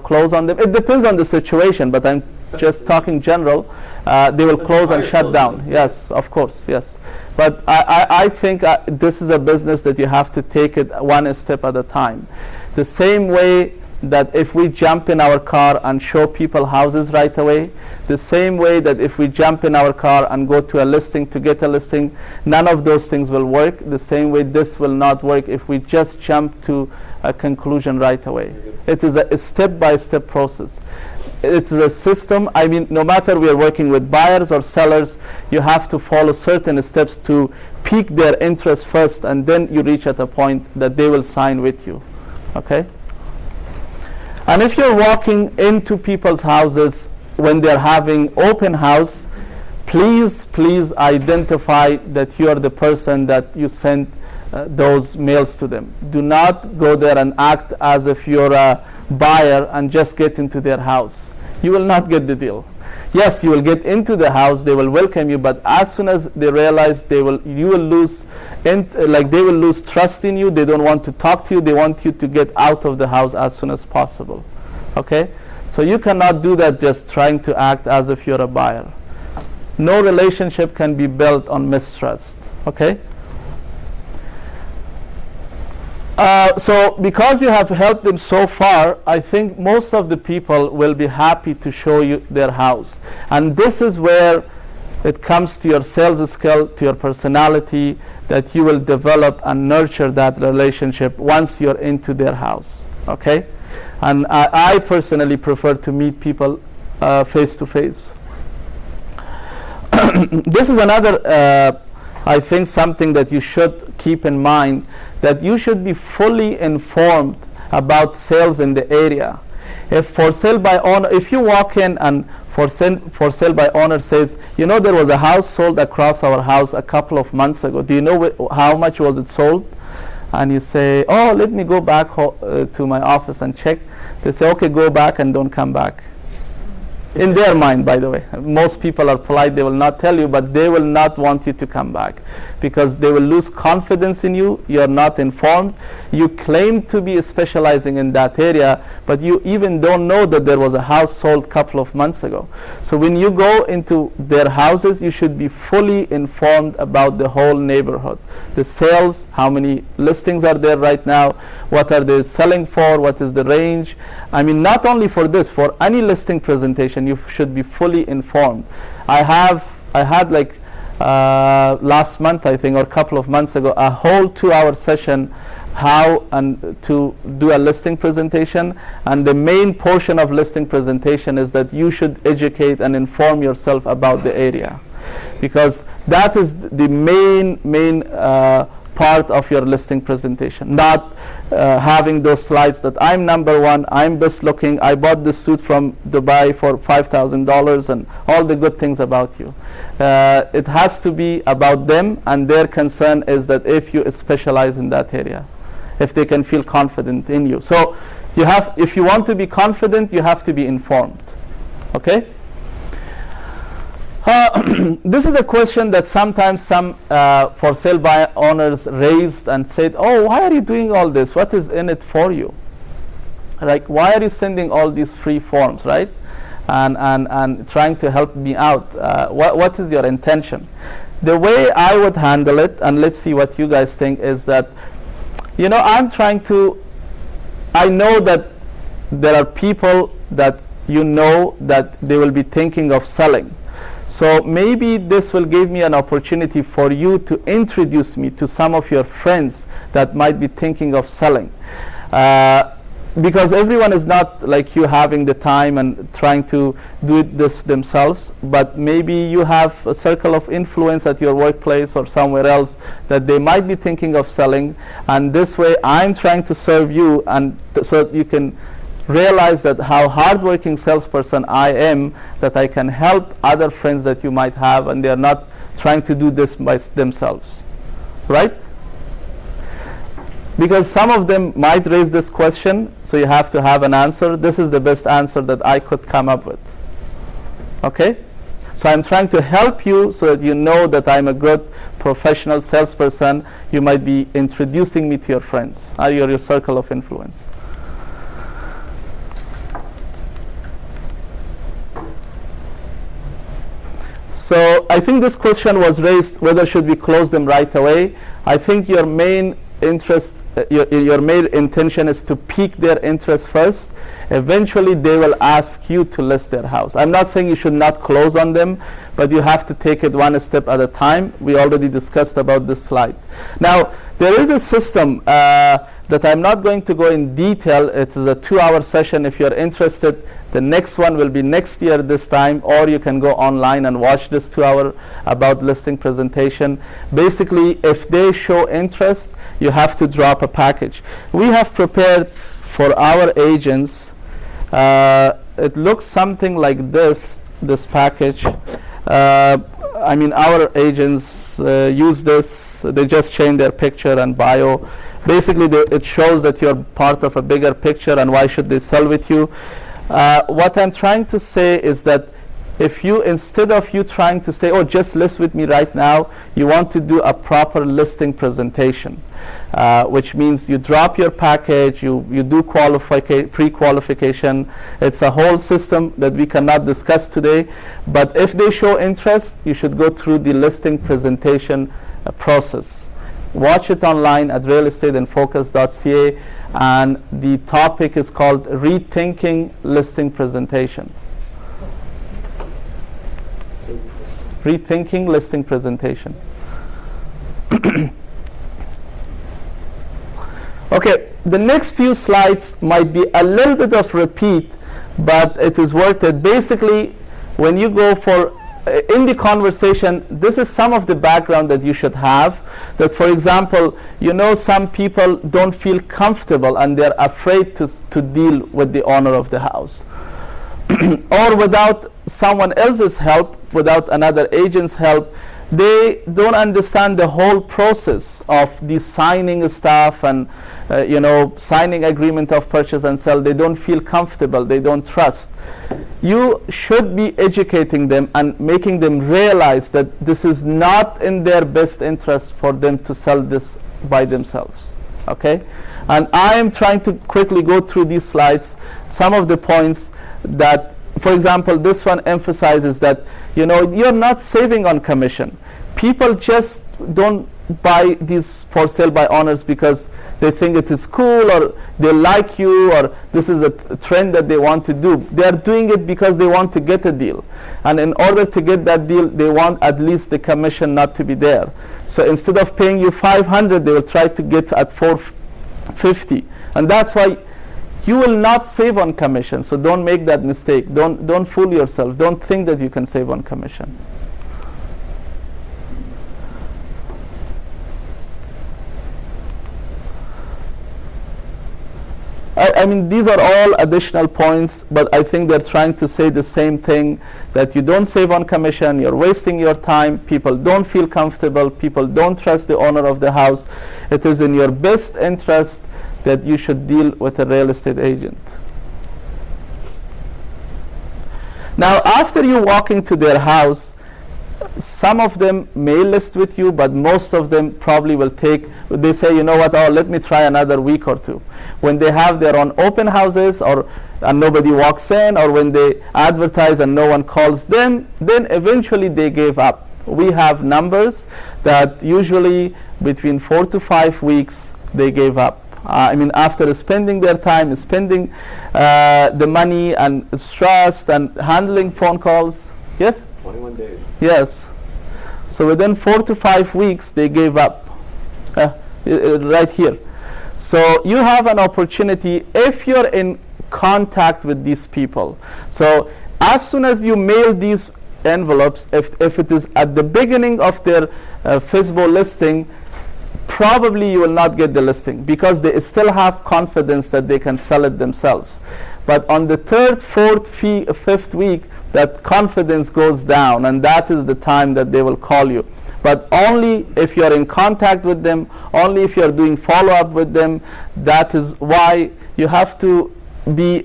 close on them, it depends on the situation, but I'm just talking general, they will close and shut down. Yes, of course, yes. But I think this is a business that you have to take it one step at a time. The same way that if we jump in our car and show people houses right away, the same way that if we jump in our car and go to a listing to get a listing, none of those things will work. The same way this will not work if we just jump to a conclusion right away. It is a step-by-step process. It's a system. I mean, no matter we are working with buyers or sellers, you have to follow certain steps to pique their interest first, and then you reach at a point that they will sign with you. Okay? And if you're walking into people's houses when they're having open house, please identify that you are the person that you sent those mails to them. Do not go there and act as if you're a buyer and just get into their house. You will not get the deal. Yes, you will get into the house, they will welcome you, but as soon as they realize you will lose trust in you, they don't want to talk to you, they want you to get out of the house as soon as possible. Okay? So you cannot do that just trying to act as if you're a buyer. No relationship can be built on mistrust. Okay? So because you have helped them so far, I think most of the people will be happy to show you their house. And this is where it comes to your sales skill, to your personality, that you will develop and nurture that relationship once you're into their house. Okay? And I personally prefer to meet people face to face. This is another I think something that you should keep in mind, that you should be fully informed about sales in the area. If for sale by owner, if you walk in and for sale by owner says, there was a house sold across our house a couple of months ago. Do you know how much was it sold? And you say, oh, let me go back to my office and check. They say, okay, go back and don't come back. In their mind, by the way. Most people are polite, they will not tell you, but they will not want you to come back because they will lose confidence in you. You're not informed. You claim to be specializing in that area, but you even don't know that there was a house sold a couple of months ago. So when you go into their houses, you should be fully informed about the whole neighborhood. The sales, how many listings are there right now, what are they selling for, what is the range. I mean, not only for this, for any listing presentation, you should be fully informed. I had like last month, I think, or a couple of months ago, a whole 2-hour session how and to do a listing presentation, and the main portion of listing presentation is that you should educate and inform yourself about the area, because that is the main part of your listing presentation, not having those slides that I'm number one, I'm best looking, I bought this suit from Dubai for $5,000 and all the good things about you. It has to be about them, and their concern is that if you specialize in that area, if they can feel confident in you. So you have, if you want to be confident, you have to be informed. Okay? This is a question that sometimes some for sale by owners raised and said, oh, why are you doing all this? What is in it for you? Like, why are you sending all these free forms, right? And trying to help me out. What is your intention? The way I would handle it, and let's see what you guys think, is that, you know, I know that there are people that you know that they will be thinking of selling. So maybe this will give me an opportunity for you to introduce me to some of your friends that might be thinking of selling. Because everyone is not like you having the time and trying to do this themselves, but maybe you have a circle of influence at your workplace or somewhere else that they might be thinking of selling, and this way I'm trying to serve you, and so that you can realize that how hardworking salesperson I am, that I can help other friends that you might have, and they are not trying to do this by themselves, right? Because some of them might raise this question, so you have to have an answer. This is the best answer that I could come up with. Okay? So I'm trying to help you so that you know that I'm a good professional salesperson. You might be introducing me to your friends, or your circle of influence. So I think this question was raised, whether should we close them right away. I think your main interest, your main intention is to pique their interest first. Eventually they will ask you to list their house. I'm not saying you should not close on them, but you have to take it one step at a time. We already discussed about this slide. Now, there is a system that I'm not going to go in detail. It is a 2-hour session. If you're interested, the next one will be next year this time, or you can go online and watch this 2-hour about listing presentation. Basically, if they show interest, you have to drop a package. We have prepared for our agents, it looks something like this package. I mean, our agents use this. They just change their picture and bio. Basically, it shows that you're part of a bigger picture, and why should they sell with you. What I'm trying to say is that if you, instead of you trying to say, oh, just list with me right now, you want to do a proper listing presentation, which means you drop your package, you do pre-qualification. It's a whole system that we cannot discuss today, but if they show interest, you should go through the listing presentation process. Watch it online at realestateinfocus.ca, and the topic is called Rethinking Listing Presentation. Rethinking Listing Presentation. Okay, the next few slides might be a little bit of repeat, but it is worth it. Basically, when you go for in the conversation, this is some of the background that you should have. That, for example, you know, some people don't feel comfortable and they're afraid to deal with the owner of the house. or without someone else's help, without another agent's help, they don't understand the whole process of the signing stuff and signing agreement of purchase and sell. They don't feel comfortable, they don't trust. You should be educating them and making them realize that this is not in their best interest for them to sell this by themselves. Okay, and I am trying to quickly go through these slides, some of the points that, for example, this one emphasizes that you're not saving on commission. People just don't buy these for sale by owners because they think it is cool, or they like you, or this is a trend that they want to do. They are doing it because they want to get a deal, and in order to get that deal, they want at least the commission not to be there. So instead of paying you $500, they will try to get at $450, and that's why you will not save on commission. So don't make that mistake. Don't fool yourself. Don't think that you can save on commission. I mean, these are all additional points, but I think they're trying to say the same thing, that you don't save on commission, you're wasting your time, people don't feel comfortable, people don't trust the owner of the house. It is in your best interest that you should deal with a real estate agent. Now, after you walk into their house, some of them may list with you, but most of them probably will they say, you know what, let me try another week or two. When they have their own open houses, and nobody walks in, or when they advertise and no one calls them, then eventually they gave up. We have numbers that usually between 4 to 5 weeks they gave up. I mean, after spending their time, spending the money and stress and handling phone calls. Yes? 21 days. Yes. So within 4 to 5 weeks, they gave up. Right here. So you have an opportunity if you're in contact with these people. So as soon as you mail these envelopes, if it is at the beginning of their FSBO listing, probably you will not get the listing because they still have confidence that they can sell it themselves. But on the 3rd, 4th, 5th week, that confidence goes down, and that is the time that they will call you. But only if you're in contact with them, only if you're doing follow-up with them. That is why you have to be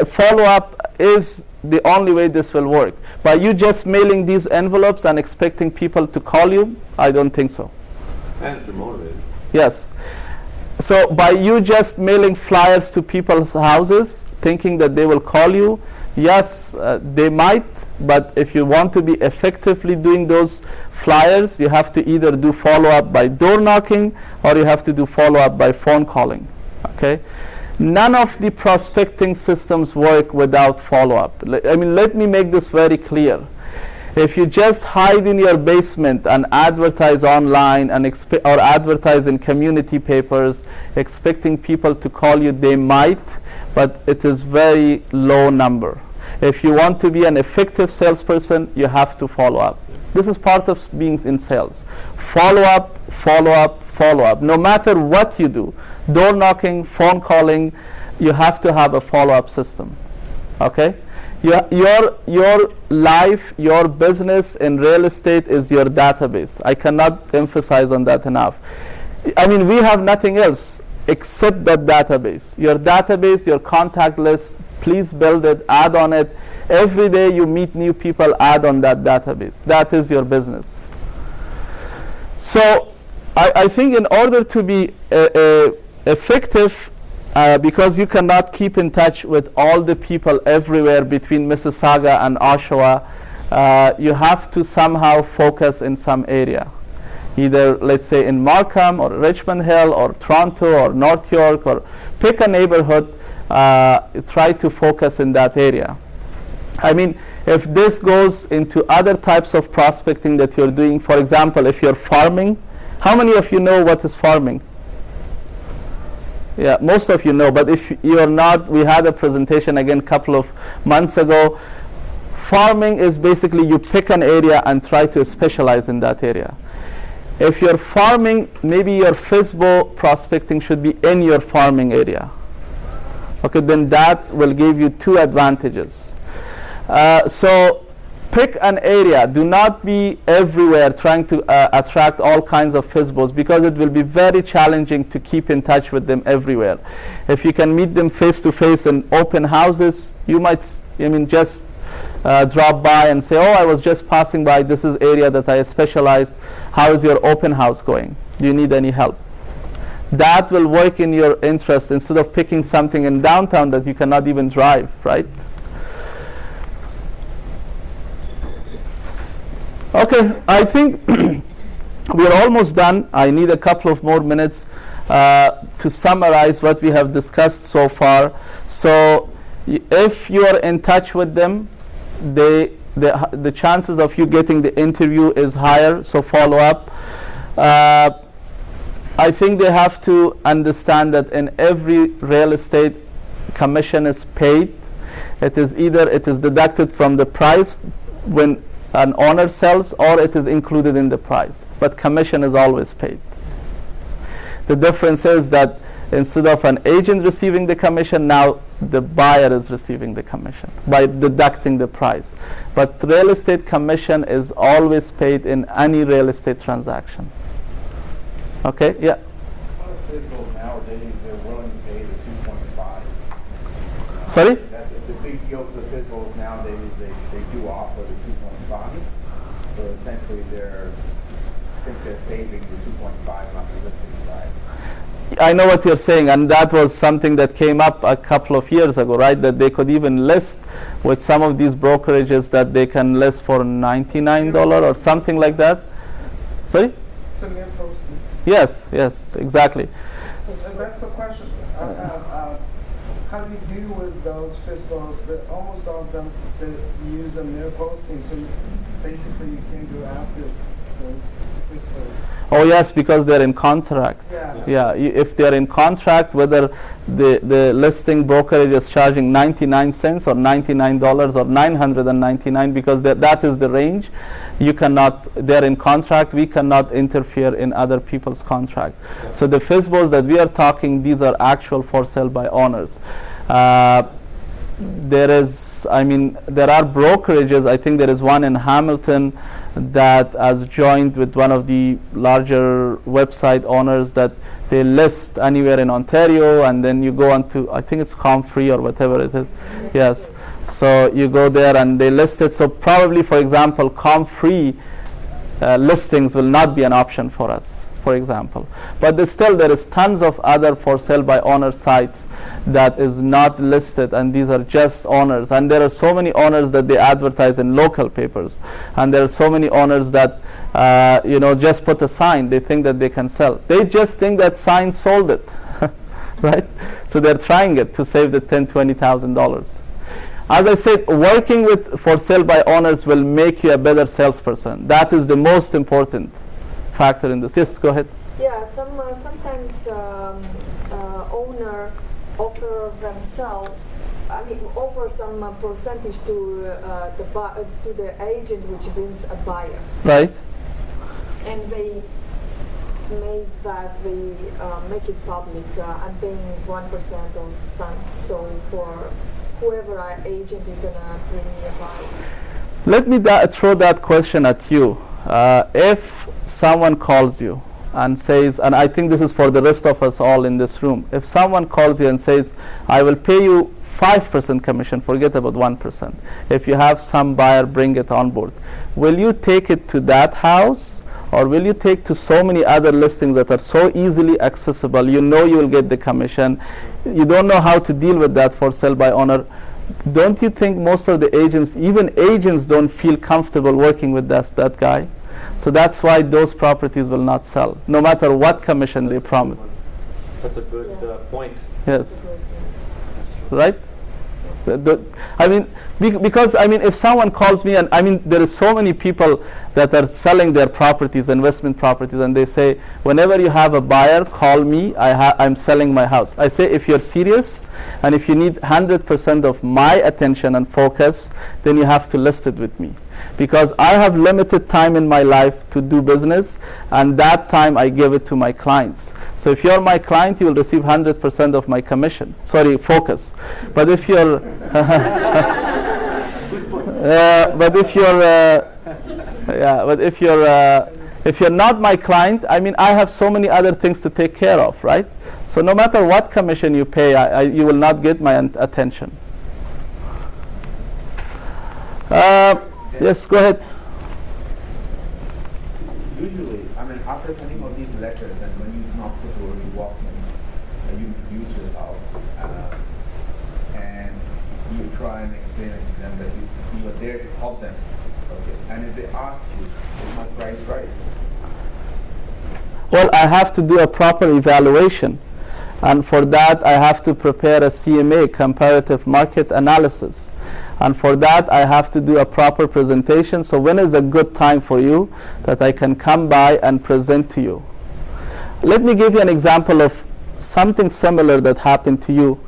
follow-up is the only way this will work. By you just mailing these envelopes and expecting people to call you, I don't think so. And if they're motivated. Yes. So by you just mailing flyers to people's houses, thinking that they will call you, yes, they might, but if you want to be effectively doing those flyers, you have to either do follow-up by door knocking, or you have to do follow-up by phone calling. Okay? None of the prospecting systems work without follow-up. Let me make this very clear. If you just hide in your basement and advertise online and or advertise in community papers, expecting people to call you, they might, but it is very low number. If you want to be an effective salesperson, you have to follow up. This is part of being in sales. Follow up, follow up, follow up. No matter what you do, door knocking, phone calling, you have to have a follow-up system. Okay? Your life, your business in real estate is your database. I cannot emphasize on that enough. We have nothing else except that database. Your database, your contact list, please build it, add on it. Every day you meet new people, add on that database. That is your business. So I think in order to be effective, because you cannot keep in touch with all the people everywhere between Mississauga and Oshawa, you have to somehow focus in some area. Either, let's say, in Markham or Richmond Hill or Toronto or North York, or pick a neighborhood, try to focus in that area. If this goes into other types of prospecting that you're doing, for example, if you're farming, how many of you know what is farming? Yeah, most of you know, but if you're not, we had a presentation again a couple of months ago. Farming is basically you pick an area and try to specialize in that area. If you're farming, maybe your FSBO prospecting should be in your farming area. okay, then that will give you 2 advantages. So pick an area. Do not be everywhere trying to attract all kinds of FSBOs, because it will be very challenging to keep in touch with them everywhere. If you can meet them face to face in open houses, you might just drop by and say, oh, I was just passing by, this is area that I specialize. How is your open house going? Do you need any help? That will work in your interest instead of picking something in downtown that you cannot even drive, right? Okay, I think we are almost done. I need a couple of more minutes to summarize what we have discussed so far. So if you are in touch with them, the chances of you getting the interview is higher, so follow up. I think they have to understand that in every real estate, commission is paid. It is either it is deducted from the price when an owner sells, or it is included in the price, but commission is always paid. The difference is that instead of an agent receiving the commission, now the buyer is receiving the commission by deducting the price. But real estate commission is always paid in any real estate transaction. Okay, yeah. A lot of FSBOs nowadays, they're willing to pay the 2.5. Sorry? The big deal for the FSBOs nowadays, they do offer the 2.5. So essentially, I think they're saving the 2.5 on the listing side. I know what you're saying, and that was something that came up a couple of years ago, right? That they could even list with some of these brokerages that they can list for $99 or something like that. Sorry? It's a mere posting. Yes, exactly. And that's the question. How do you deal with those FSBOs that almost all of them that use a mere posting? So basically, you can go after the FSBOs. Oh yes, because they're in contract. Yeah. If they're in contract, whether the listing brokerage is charging 99 cents or $99 or $999, because that is the range, you cannot. They're in contract. We cannot interfere in other people's contract. So the FSBOs that we are talking, these are actual for sale by owners. There are brokerages. I think there is one in Hamilton that has joined with one of the larger website owners that they list anywhere in Ontario, and then you go on to, I think it's Comfree or whatever it is. Yes. So you go there and they list it. So probably, for example, Comfree listings will not be an option for us, for example. But there is tons of other for sale by owner sites that is not listed, and these are just owners. And there are so many owners that they advertise in local papers, and there are so many owners that just put a sign. They think that they can sell. They just think that sign sold it, right? So they're trying it to save the $10,000-$20,000. As I said, working with for sale by owners will make you a better salesperson. That is the most important factor in this. Yes, go ahead. Yeah, sometimes owner offer themselves. Offer some percentage to the agent, which brings a buyer. Right. And they make it public. I'm paying 1% or something. So for whoever agent is gonna bring me a buyer. Let me throw that question at you. If someone calls you and says, and I think this is for the rest of us all in this room, if someone calls you and says, I will pay you 5% commission, forget about 1%. If you have some buyer, bring it on board. Will you take it to that house, or will you take to so many other listings that are so easily accessible? You know you will get the commission. You don't know how to deal with that for sale by owner. Don't you think most of the agents, even agents, don't feel comfortable working with that guy? So that's why those properties will not sell, no matter what commission they promise. That's a good point. Yes. Right? Because if someone calls me, and there is so many people that are selling their properties, investment properties, and they say, whenever you have a buyer, call me, I'm selling my house. I say, if you're serious, and if you need 100% of my attention and focus, then you have to list it with me. because I have limited time in my life to do business, and that time I give it to my clients. So if you're my client, you will receive 100% of my commission. Sorry, focus. But if you're if you're not my client, I mean, I have so many other things to take care of, right? So no matter what commission you pay, you will not get my attention. Yes, go ahead. Usually, I mean, after sending all these letters and when you knock the door, you walk in, you introduce yourself, and you try and explain it to them that you are there to help them. Okay. And if they ask you, is my price right? Well, I have to do a proper evaluation. And for that, I have to prepare a CMA, comparative market analysis. And for that, I have to do a proper presentation. So when is a good time for you that I can come by and present to you? Let me give you an example of something similar that happened to you.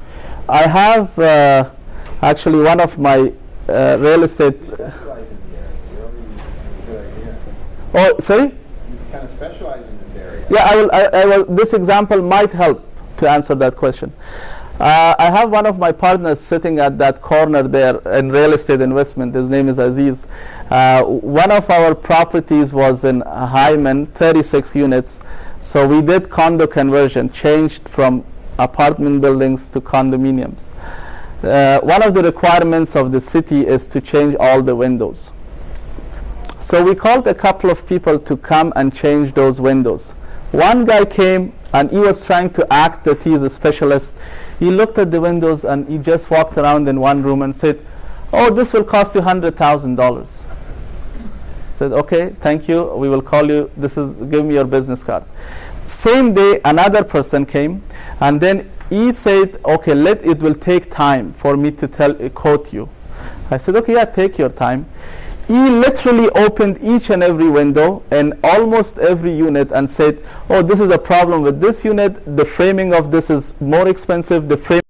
I have actually one of my real estate... Oh, sorry? You kind of specialize in this area. Yeah, I will. This example might help to answer that question. I have one of my partners sitting at that corner there in real estate investment. His name is Aziz. One of our properties was in Hyman, 36 units. So we did condo conversion, changed from apartment buildings to condominiums. One of the requirements of the city is to change all the windows. So we called a couple of people to come and change those windows. One guy came and he was trying to act that he is a specialist. He looked at the windows and he just walked around in one room and said, "Oh, this will cost you $100,000. Said, "Okay, thank you. We will call you. Give me your business card." Same day, another person came, and then he said, "Okay, it will take time for me to quote you." I said, "Okay, yeah, take your time." He literally opened each and every window and almost every unit and said, "Oh, this is a problem with this unit. The framing of this is more expensive. The frame